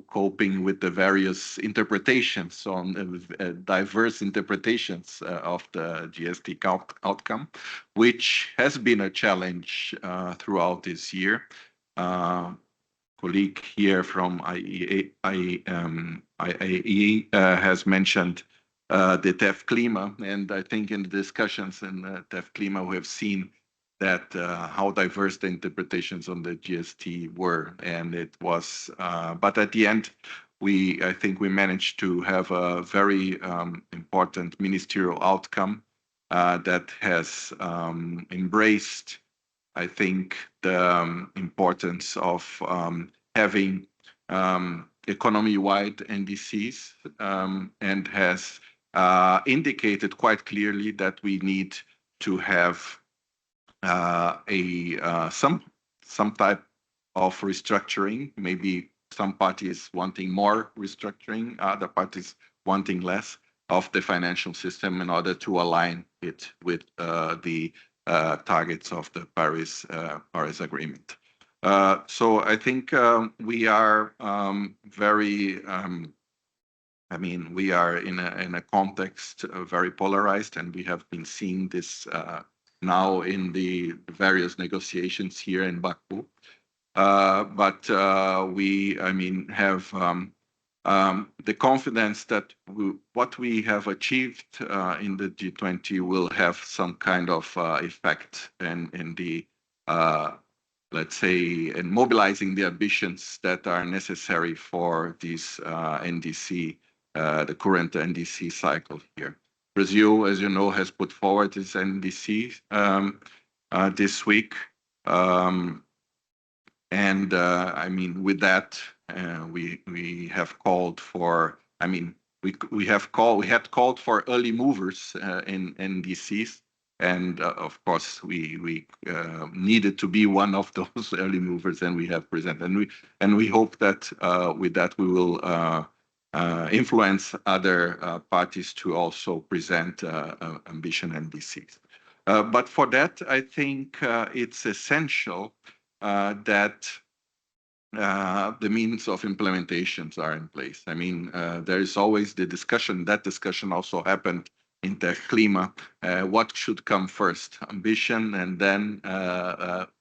coping with the various interpretations on diverse interpretations of the GST outcome, which has been a challenge throughout this year. Colleague here from IAE has mentioned the TEF Klima, and I think in the discussions in TEF Klima we have seen that how diverse the interpretations on the GST were, and it was, but at the end, I think we managed to have a very important ministerial outcome that has embraced, I think, the importance of having economy-wide NDCs, and has indicated quite clearly that we need to have some type of restructuring. Maybe some parties wanting more restructuring, other parties wanting less of the financial system in order to align it with the targets of the Paris Agreement. So I think we are very, I mean, we are in a context very polarized, and we have been seeing this now in the various negotiations here in Baku. But we, I mean, have the confidence that what we have achieved in the G20 will have some kind of effect in the, let's say, in mobilizing the ambitions that are necessary for this NDC, the current NDC cycle here. Brazil, as you know, has put forward its NDC this week. And I mean, with that, we have called for, I mean, we had called for early movers in NDCs. And of course, we needed to be one of those early movers, and we have presented. And we hope that with that, we will influence other parties to also present ambition NDCs. But for that, I think it's essential that the means of implementations are in place. I mean, there is always the discussion. That discussion also happened in TEF Klima. What should come first, ambition, and then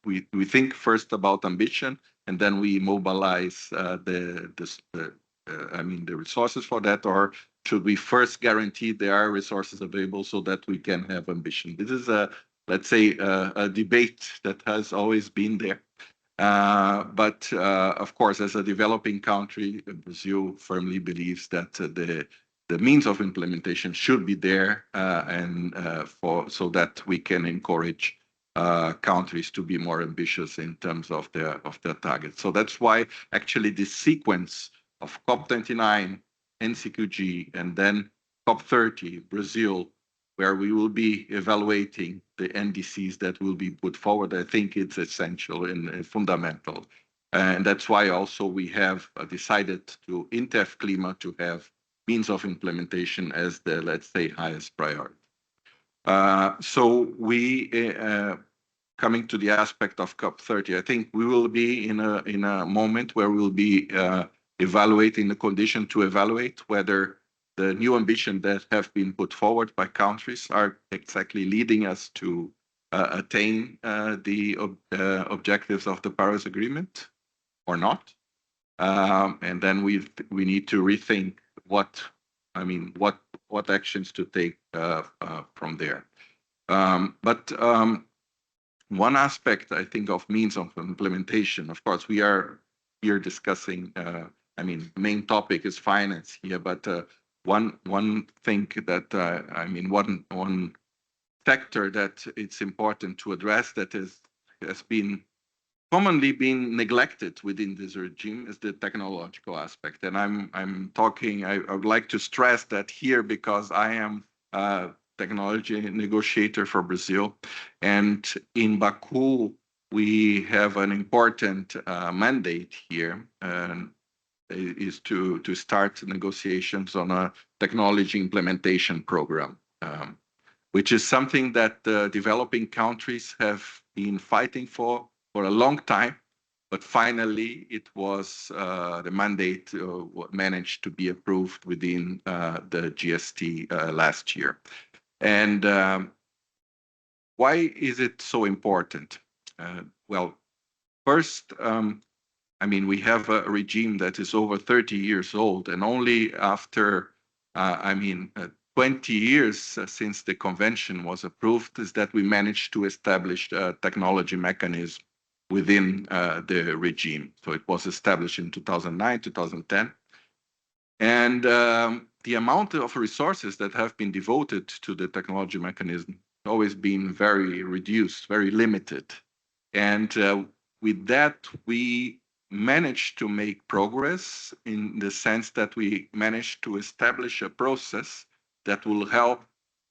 we think first about ambition, and then we mobilize I mean, the resources for that, or should we first guarantee there are resources available so that we can have ambition? This is let's say, a debate that has always been there. But of course, as a developing country, Brazil firmly believes that the means of implementation should be there, and so that we can encourage countries to be more ambitious in terms of their targets. So that's why actually the sequence of COP29, NCQG, and then COP30, Brazil, where we will be evaluating the NDCs that will be put forward, I think it's essential and fundamental. And that's why also we have decided to, in TEF Klima, to have means of implementation as the, let's say, highest priority. So we, coming to the aspect of COP30, I think we will be in a moment where we'll be evaluating the condition to evaluate whether the new ambition that have been put forward by countries are exactly leading us to attain the objectives of the Paris Agreement or not. And then we need to rethink what actions to take from there. But one aspect, I think, of means of implementation, of course, we are here discussing, main topic is finance here, but one thing that, one sector that it's important to address that has been commonly been neglected within this regime is the technological aspect. And I would like to stress that here because I am a technology negotiator for Brazil. And in Baku, we have an important mandate here, and is to start negotiations on a technology implementation program, which is something that developing countries have been fighting for a long time, but finally it was the mandate managed to be approved within the GST last year. And why is it so important? Well, first, we have a regime that is over 30 years old, and only after 20 years since the convention was approved is that we managed to establish a technology mechanism within the regime. So it was established in 2009, 2010. And the amount of resources that have been devoted to the technology mechanism has always been very reduced, very limited. And with that, we managed to make progress in the sense that we managed to establish a process that will help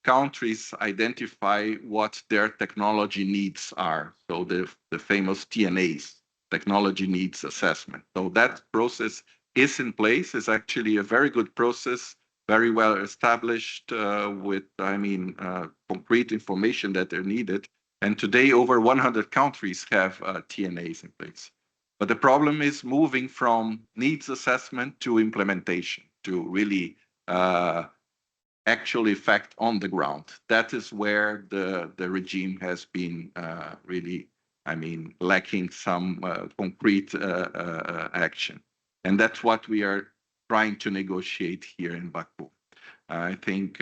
countries identify what their technology needs are. So the famous TNAs, technology needs assessment. So that process is in place. It's actually a very good process, very well established with, concrete information that are needed. And today, over 100 countries have TNAs in place. But the problem is moving from needs assessment to implementation, to really actual effect on the ground. That is where the regime has been really, lacking some concrete action. And that's what we are trying to negotiate here in Baku. I think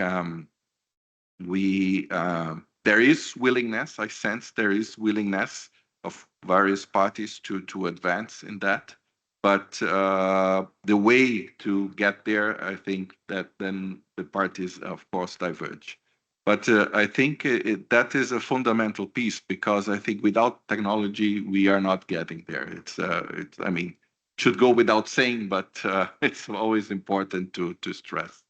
there is willingness, I sense there is willingness of various parties to advance in that. But the way to get there, I think that then the parties, of course, diverge. But I think that is a fundamental piece, because I think without technology, we are not getting there. Should go without saying, but it's always important to stress.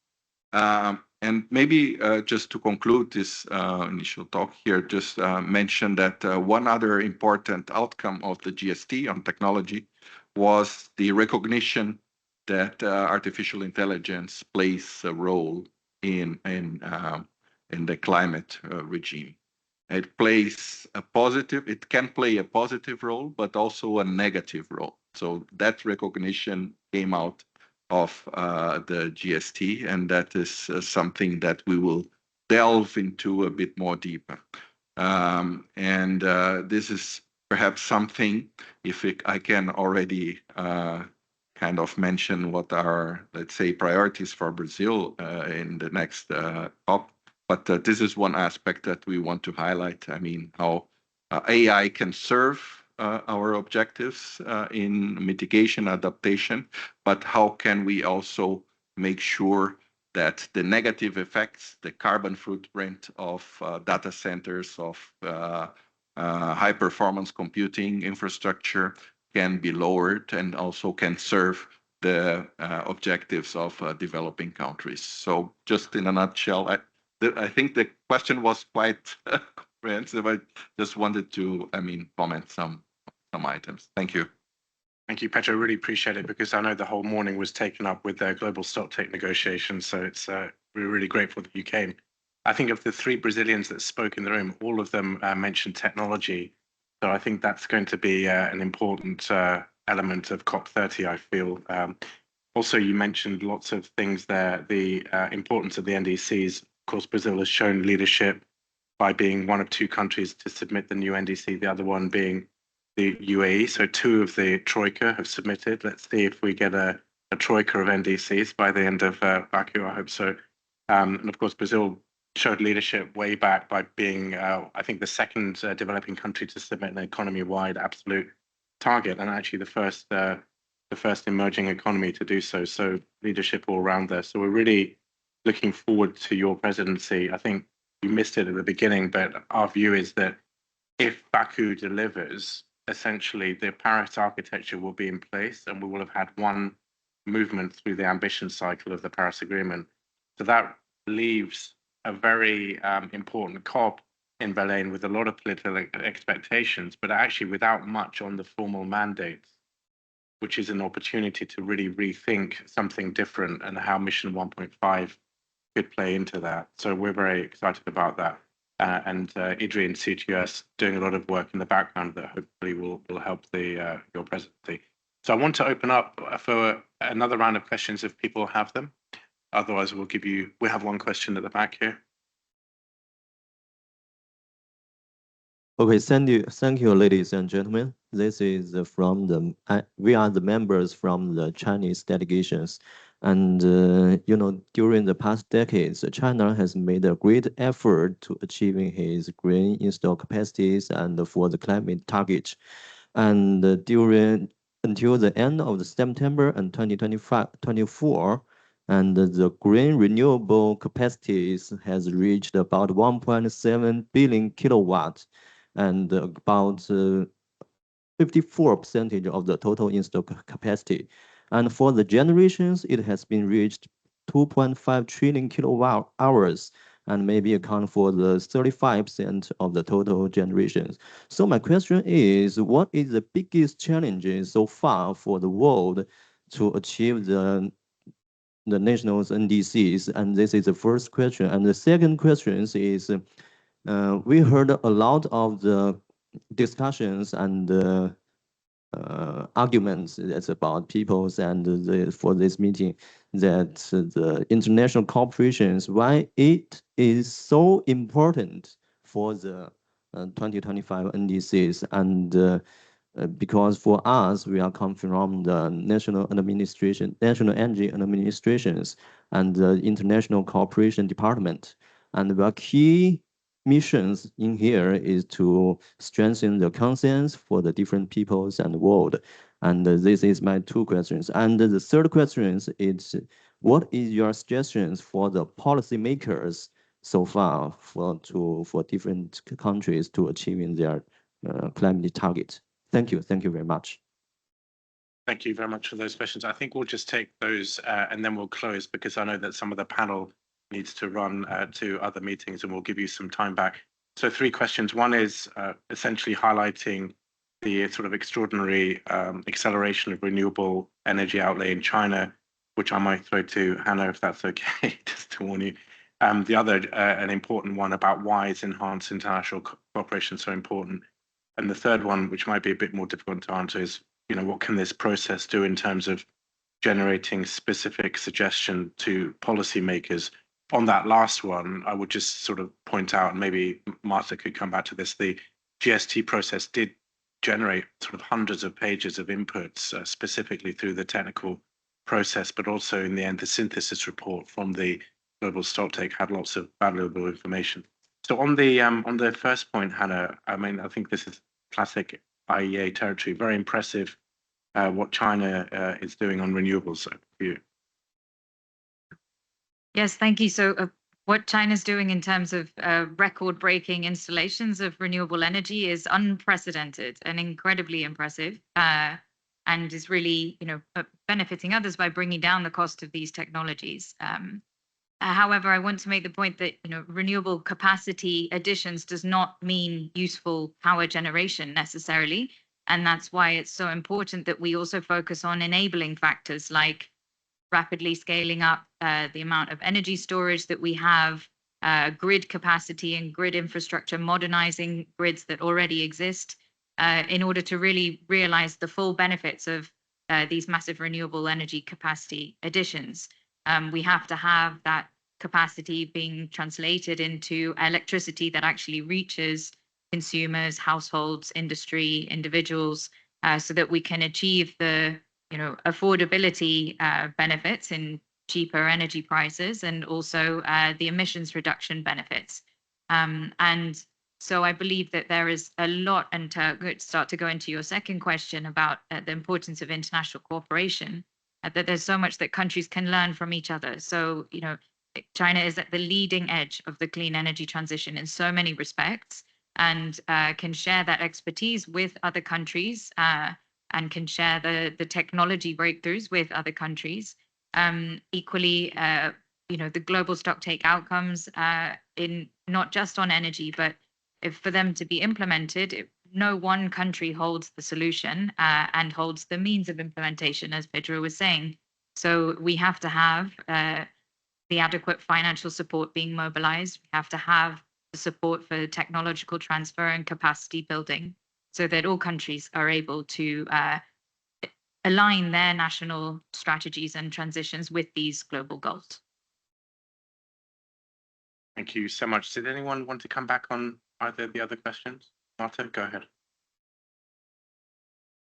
And maybe just to conclude this initial talk here, just mention that one other important outcome of the GST on technology was the recognition that artificial intelligence plays a role in the climate regime. It can play a positive role, but also a negative role. So that recognition came out of the GST, and that is something that we will delve into a bit more deeper. This is perhaps something, if I can already kind of mention what are, let's say, priorities for Brazil in the next COP. But this is one aspect that we want to highlight. How AI can serve our objectives in mitigation, adaptation, but how can we also make sure that the negative effects, the carbon footprint of data centers, of high performance computing infrastructure can be lowered and also can serve the objectives of developing countries. So just in a nutshell, I think the question was quite comprehensive. I just wanted to, comment some items. Thank you. Thank you, Pedro. Really appreciate it because I know the whole morning was taken up with the global stocktake negotiations. So it's we're really grateful that you came. I think of the 3 Brazilians that spoke in the room, all of them mentioned technology. So I think that's going to be an important element of COP30, I feel. Also, you mentioned lots of things there, the importance of the NDCs. Of course, Brazil has shown leadership by being one of 2 countries to submit the new NDC, the other one being the UAE. So 2 of the Troika have submitted. Let's see if we get a Troika of NDCs by the end of Baku. I hope so. And of course, Brazil showed leadership way back by being, I think, the 2nd developing country to submit an economy-wide absolute target, and actually the first emerging economy to do so. So leadership all around there. So we're really looking forward to your presidency. I think you missed it at the beginning, but our view is that if Baku delivers, essentially the Paris architecture will be in place and we will have had one movement through the ambition cycle of the Paris Agreement. So that leaves a very important COP in Berlin with a lot of political expectations, but actually without much on the formal mandates, which is an opportunity to really rethink something different and how Mission 1.5 could play into that. So we're very excited about that. And IDDRI and CGS doing a lot of work in the background that hopefully will help your presidency. So I want to open up for another round of questions if people have them. Otherwise, we have one question at the back here. Okay, thank you, ladies and gentlemen. This is from we are the members from the Chinese delegations. And, during the past decades, China has made a great effort to achieving his green install capacities and for the climate target. And until the end of September and 2024, and the green renewable capacities has reached about 1.7 billion kilowatts and about 54% of the total installed capacity. And for the generations, it has been reached 2.5 trillion kilowatt hours and maybe account for the 35% of the total generations. So my question is, what is the biggest challenges so far for the world to achieve the national's NDCs? And this is the first question. And the second question is, we heard a lot of the discussions and arguments that's about peoples and for this meeting that the international corporations, why it is so important for the 2025 NDCs, and because for us, we are coming from the national energy administrations and the international cooperation department, and the key missions in here is to strengthen the conscience for the different peoples and the world. And this is my 2 questions. And the third question is, what is your suggestions for the policymakers so far for different countries to achieving their climate targets? Thank you. Thank you very much. Thank you very much for those questions. I think we'll just take those and then we'll close because I know that some of the panel needs to run to other meetings and we'll give you some time back. So 3 questions. One is essentially highlighting the sort of extraordinary acceleration of renewable energy outlay in China, which I might throw to Hannah if that's okay, just to warn you. The other, an important one about why is enhanced international cooperation so important. And the third one, which might be a bit more difficult to answer, is what can this process do in terms of generating specific suggestion to policymakers? On that last one, I would just sort of point out, and maybe Marta could come back to this, the GST process did generate sort of hundreds of pages of inputs, specifically through the technical process, but also in the end, the synthesis report from the global stocktake had lots of valuable information. So on the first point, Hannah, I mean, I think this is classic IEA territory, very impressive what China is doing on renewables. So for you. Yes, thank you. So what China's doing in terms of record-breaking installations of renewable energy is unprecedented and incredibly impressive, and is really, benefiting others by bringing down the cost of these technologies. However, I want to make the point that renewable capacity additions does not mean useful power generation necessarily. And that's why it's so important that we also focus on enabling factors like rapidly scaling up the amount of energy storage that we have, grid capacity and grid infrastructure, modernizing grids that already exist in order to really realize the full benefits of these massive renewable energy capacity additions. We have to have that capacity being translated into electricity that actually reaches consumers, households, industry, individuals, so that we can achieve the affordability benefits in cheaper energy prices and also the emissions reduction benefits. And so I believe that there is a lot, and to start to go into your second question about the importance of international cooperation, that there's so much that countries can learn from each other. So, China is at the leading edge of the clean energy transition in so many respects, and can share that expertise with other countries and can share the technology breakthroughs with other countries. Equally, the global stocktake outcomes in not just on energy, but if for them to be implemented, no one country holds the solution and holds the means of implementation, as Pedro was saying. So we have to have the adequate financial support being mobilized. We have to have the support for technological transfer and capacity building so that all countries are able to align their national strategies and transitions with these global goals. Thank you so much. Did anyone want to come back on either of the other questions? Marta, go ahead.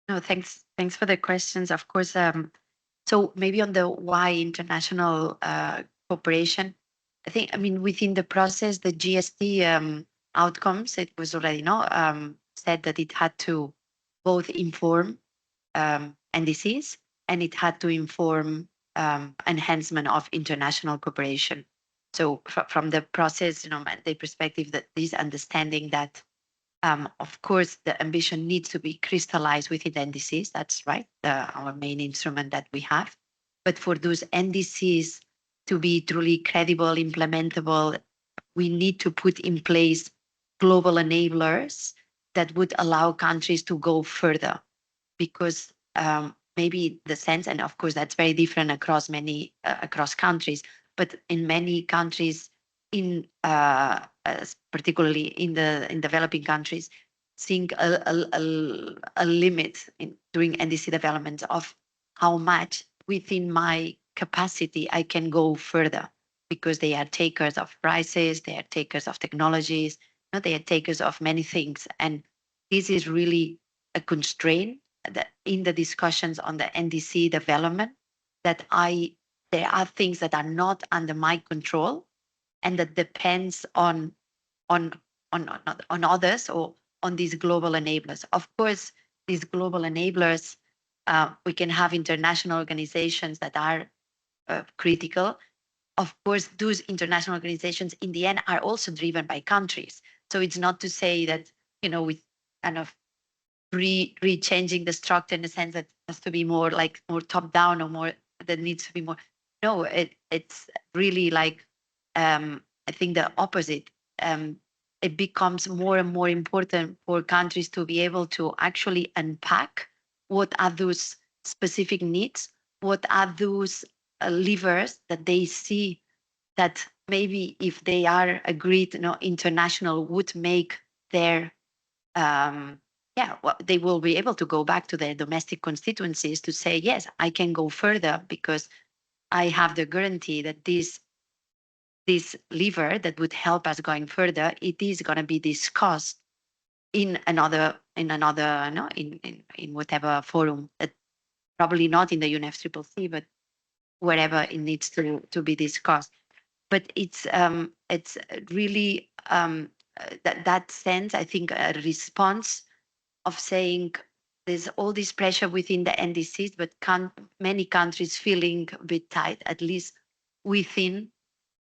No, thanks for the questions. Of course, so maybe on the why international cooperation, I mean, within the process, the GST outcomes, it was already said that it had to both inform NDCs and it had to inform enhancement of international cooperation. So from the process, the perspective that this understanding that, of course, the ambition needs to be crystallized within NDCs. That's right, our main instrument that we have. But for those NDCs to be truly credible, implementable, we need to put in place global enablers that would allow countries to go further. Because maybe the sense, and of course that's very different across across countries, but in many countries, particularly in developing countries, seeing a limit in doing NDC development of how much within my capacity I can go further, because they are takers of prices, they are takers of technologies, they are takers of many things, and this is really a constraint that in the discussions on the NDC development, that there are things that are not under my control and that depends on others or on these global enablers. Of course, these global enablers, we can have international organizations that are critical. Of course, those international organizations in the end are also driven by countries. So it's not to say that, with kind of re-changing the structure in the sense that it has to be more top down or more that needs to be more. No, it's really like, I think the opposite. It becomes more and more important for countries to be able to actually unpack what are those specific needs, what are those levers that they see that maybe if they are agreed, international would make their, they will be able to go back to their domestic constituencies to say, yes, I can go further because I have the guarantee that this lever that would help us going further, it is going to be discussed in whatever forum, probably not in the UNFCCC, but wherever it needs to be discussed. But it's really that sense, I think, a response of saying there's all this pressure within the NDCs, but many countries feeling a bit tight, at least within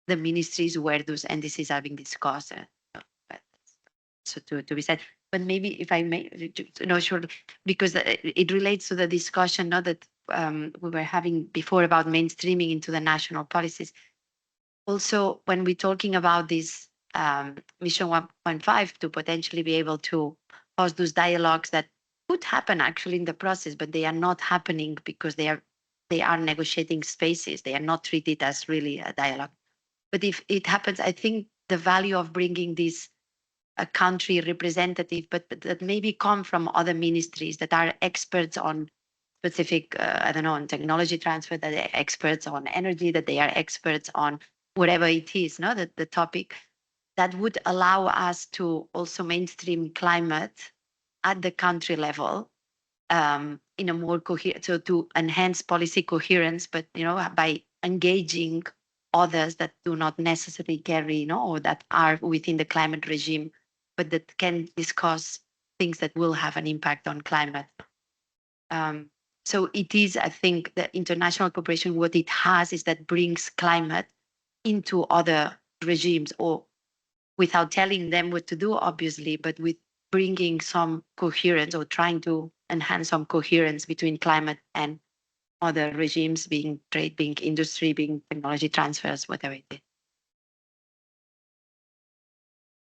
the ministries where those NDCs are being discussed. So to be said, but maybe if I may, sure, because it relates to the discussion that we were having before about mainstreaming into the national policies. Also, when we're talking about this Mission 1.5 to potentially be able to host those dialogues that could happen actually in the process, but they are not happening because they are negotiating spaces. They are not treated as really a dialogue. But if it happens, I think the value of bringing this a country representative, but that maybe come from other ministries that are experts on specific, I don't know, on technology transfer, that they're experts on energy, that they are experts on whatever it is, no, the topic, that would allow us to also mainstream climate at the country level in a more coherent, so to enhance policy coherence, but, you know, by engaging others that do not necessarily carry, you know, or that are within the climate regime, but that can discuss things that will have an impact on climate. So it is, I think, the international cooperation, what it has is that brings climate into other regimes, or without telling them what to do, obviously, but with bringing some coherence or trying to enhance some coherence between climate and other regimes, being trade, being industry, being technology transfers, whatever it is.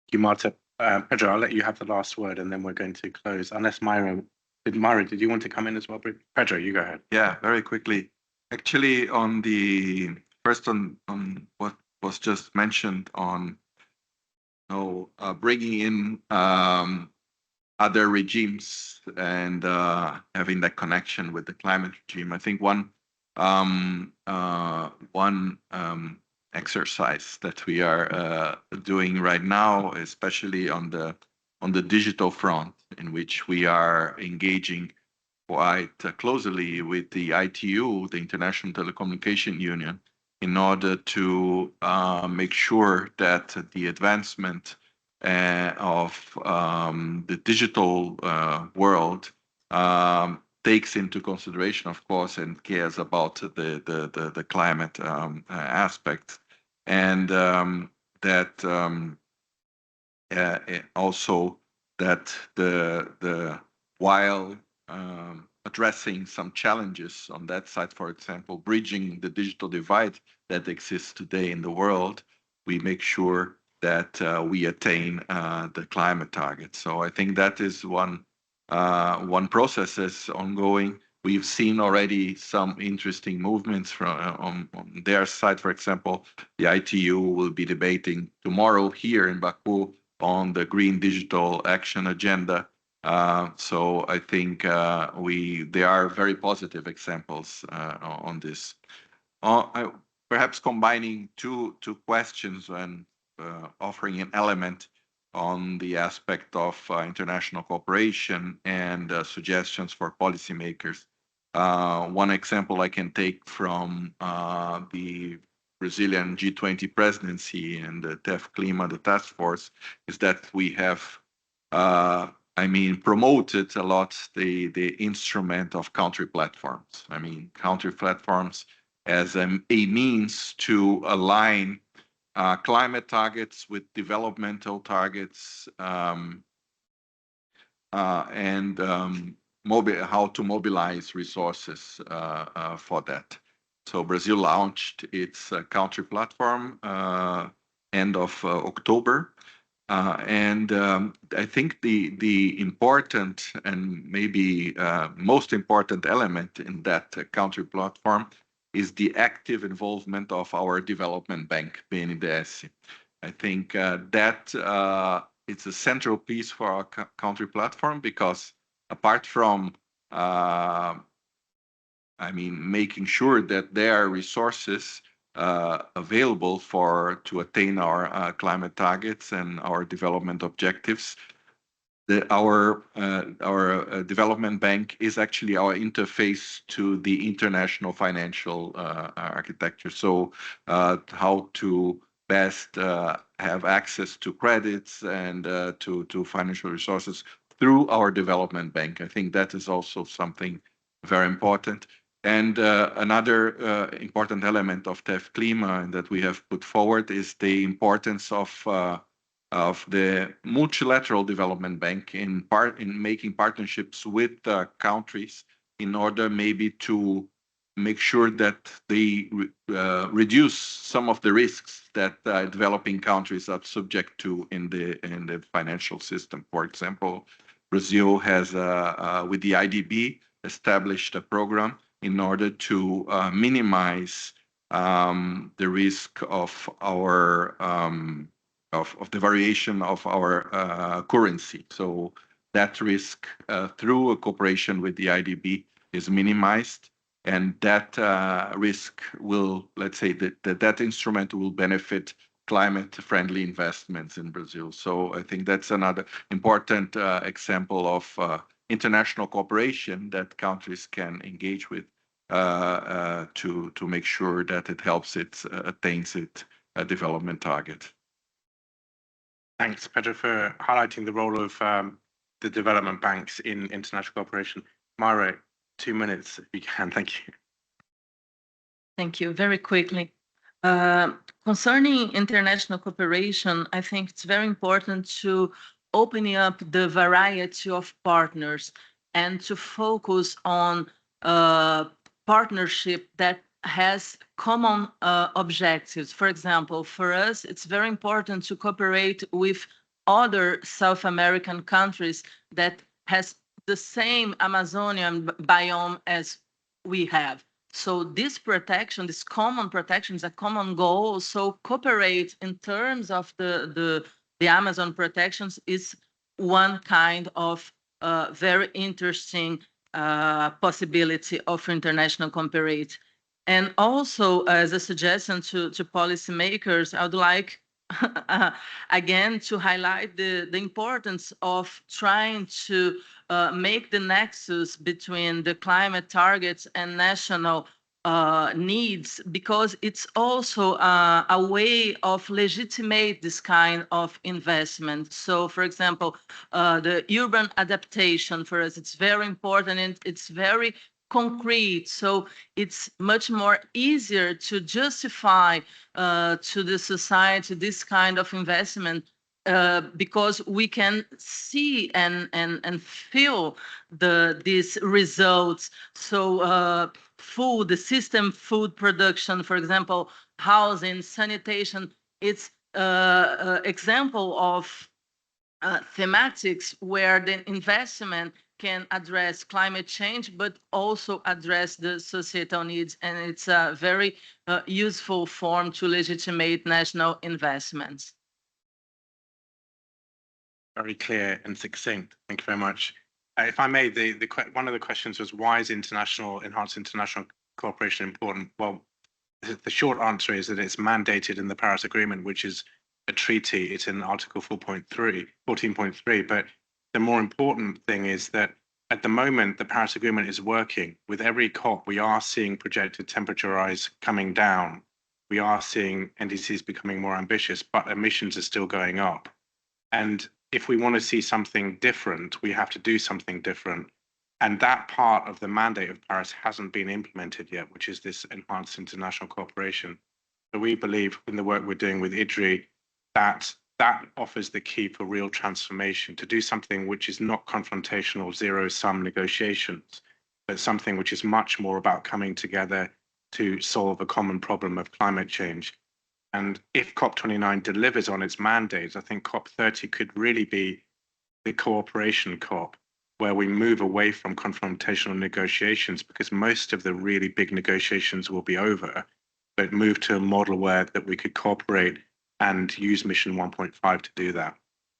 Thank you, Marta. Pedro, I'll let you have the last word, and then we're going to close. Unless Myra, did you want to come in as well? Pedro, you go ahead. Yeah, very quickly. Actually, on the first on what was just mentioned on bringing in other regimes and having that connection with the climate regime. I think one exercise that we are doing right now, especially on the digital front, in which we are engaging quite closely with the ITU, the International Telecommunication Union, in order to make sure that the advancement of the digital world takes into consideration, of course, and cares about the climate aspect, and that also that the while addressing some challenges on that side, for example, bridging the digital divide that exists today in the world, we make sure that we attain the climate target. So I think that is one process is ongoing. We've seen already some interesting movements from on their side. For example, the ITU will be debating tomorrow here in Baku on the Green Digital Action Agenda. So I think there are very positive examples on this. Perhaps combining two questions and offering an element on the aspect of international cooperation and suggestions for policymakers. One example I can take from the Brazilian G20 presidency and the TEF Clima, the task force, is that we have promoted a lot the instrument of country platforms. Country platforms as a means to align climate targets with developmental targets and how to mobilize resources for that. So Brazil launched its country platform end of October. And I think the important and maybe most important element in that country platform is the active involvement of our development bank, BNDES. I think that it's a central piece for our country platform, because apart from making sure that there are resources available to attain our climate targets and our development objectives, our development bank is actually our interface to the international financial architecture. So how to best have access to credits and to financial resources through our development bank. I think that is also something very important. And another important element of TEF Clima that we have put forward is the importance of the multilateral development bank in making partnerships with countries in order maybe to make sure that they reduce some of the risks that developing countries are subject to in the financial system. For example, Brazil has, with the IDB, established a program in order to minimize the risk of our of the variation of our currency. So that risk through a cooperation with the IDB is minimized, and that risk will, let's say, that instrument will benefit climate-friendly investments in Brazil. So I think that's another important example of international cooperation that countries can engage with to make sure that it helps it attains its development target. Thanks, Pedro, for highlighting the role of the development banks in international cooperation. Myra, 2 minutes if you can. Thank you. Thank you. Very quickly. Concerning international cooperation, I think it's very important to open up the variety of partners and to focus on partnership that has common objectives. For example, for us, it's very important to cooperate with other South American countries that has the same Amazonian biome as we have. So this protection, this common protection is a common goal. So cooperate in terms of the Amazon protections is one kind of very interesting possibility of international cooperation. And also, as a suggestion to policymakers, I would like, again, to highlight the importance of trying to make the nexus between the climate targets and national needs, because it's also a way of legitimate this kind of investment. So, for example, the urban adaptation for us, it's very important and it's very concrete. So it's much more easier to justify to the society this kind of investment because we can see and feel these results. So food, the system food production, for example, housing, sanitation, it's example of thematics where the investment can address climate change, but also address the societal needs. And it's a very useful form to legitimate national investments. Very clear and succinct. Thank you very much. If I may, one of the questions was, why is enhanced international cooperation important? Well, the short answer is that it's mandated in the Paris Agreement, which is a treaty. It's in Article 14.3. But the more important thing is that at the moment, the Paris Agreement is working. With every COP, we are seeing projected temperature rise coming down. We are seeing NDCs becoming more ambitious, but emissions are still going up. And if we want to see something different, we have to do something different. And that part of the mandate of Paris hasn't been implemented yet, which is this enhanced international cooperation. So we believe in the work we're doing with IDDRI that offers the key for real transformation, to do something which is not confrontational, zero-sum negotiations, but something which is much more about coming together to solve a common problem of climate change. And if COP29 delivers on its mandates, I think COP30 could really be the cooperation COP, where we move away from confrontational negotiations, because most of the really big negotiations will be over, but move to a model where that we could cooperate and use Mission 1.5 to do that.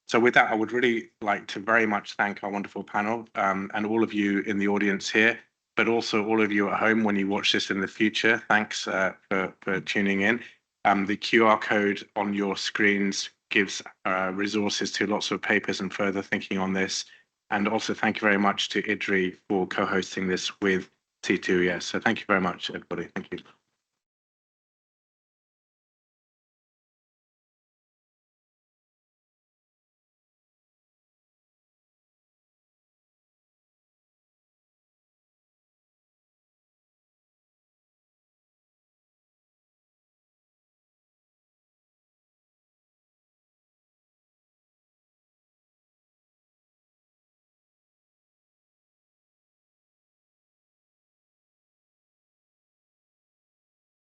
So with that, I would really like to very much thank our wonderful panel and all of you in the audience here, but also all of you at home when you watch this in the future. Thanks for tuning in. The QR code on your screens gives resources to lots of papers and further thinking on this. And also thank you very much to IDDRI for co-hosting this with C2ES. So thank you very much, everybody. Thank you.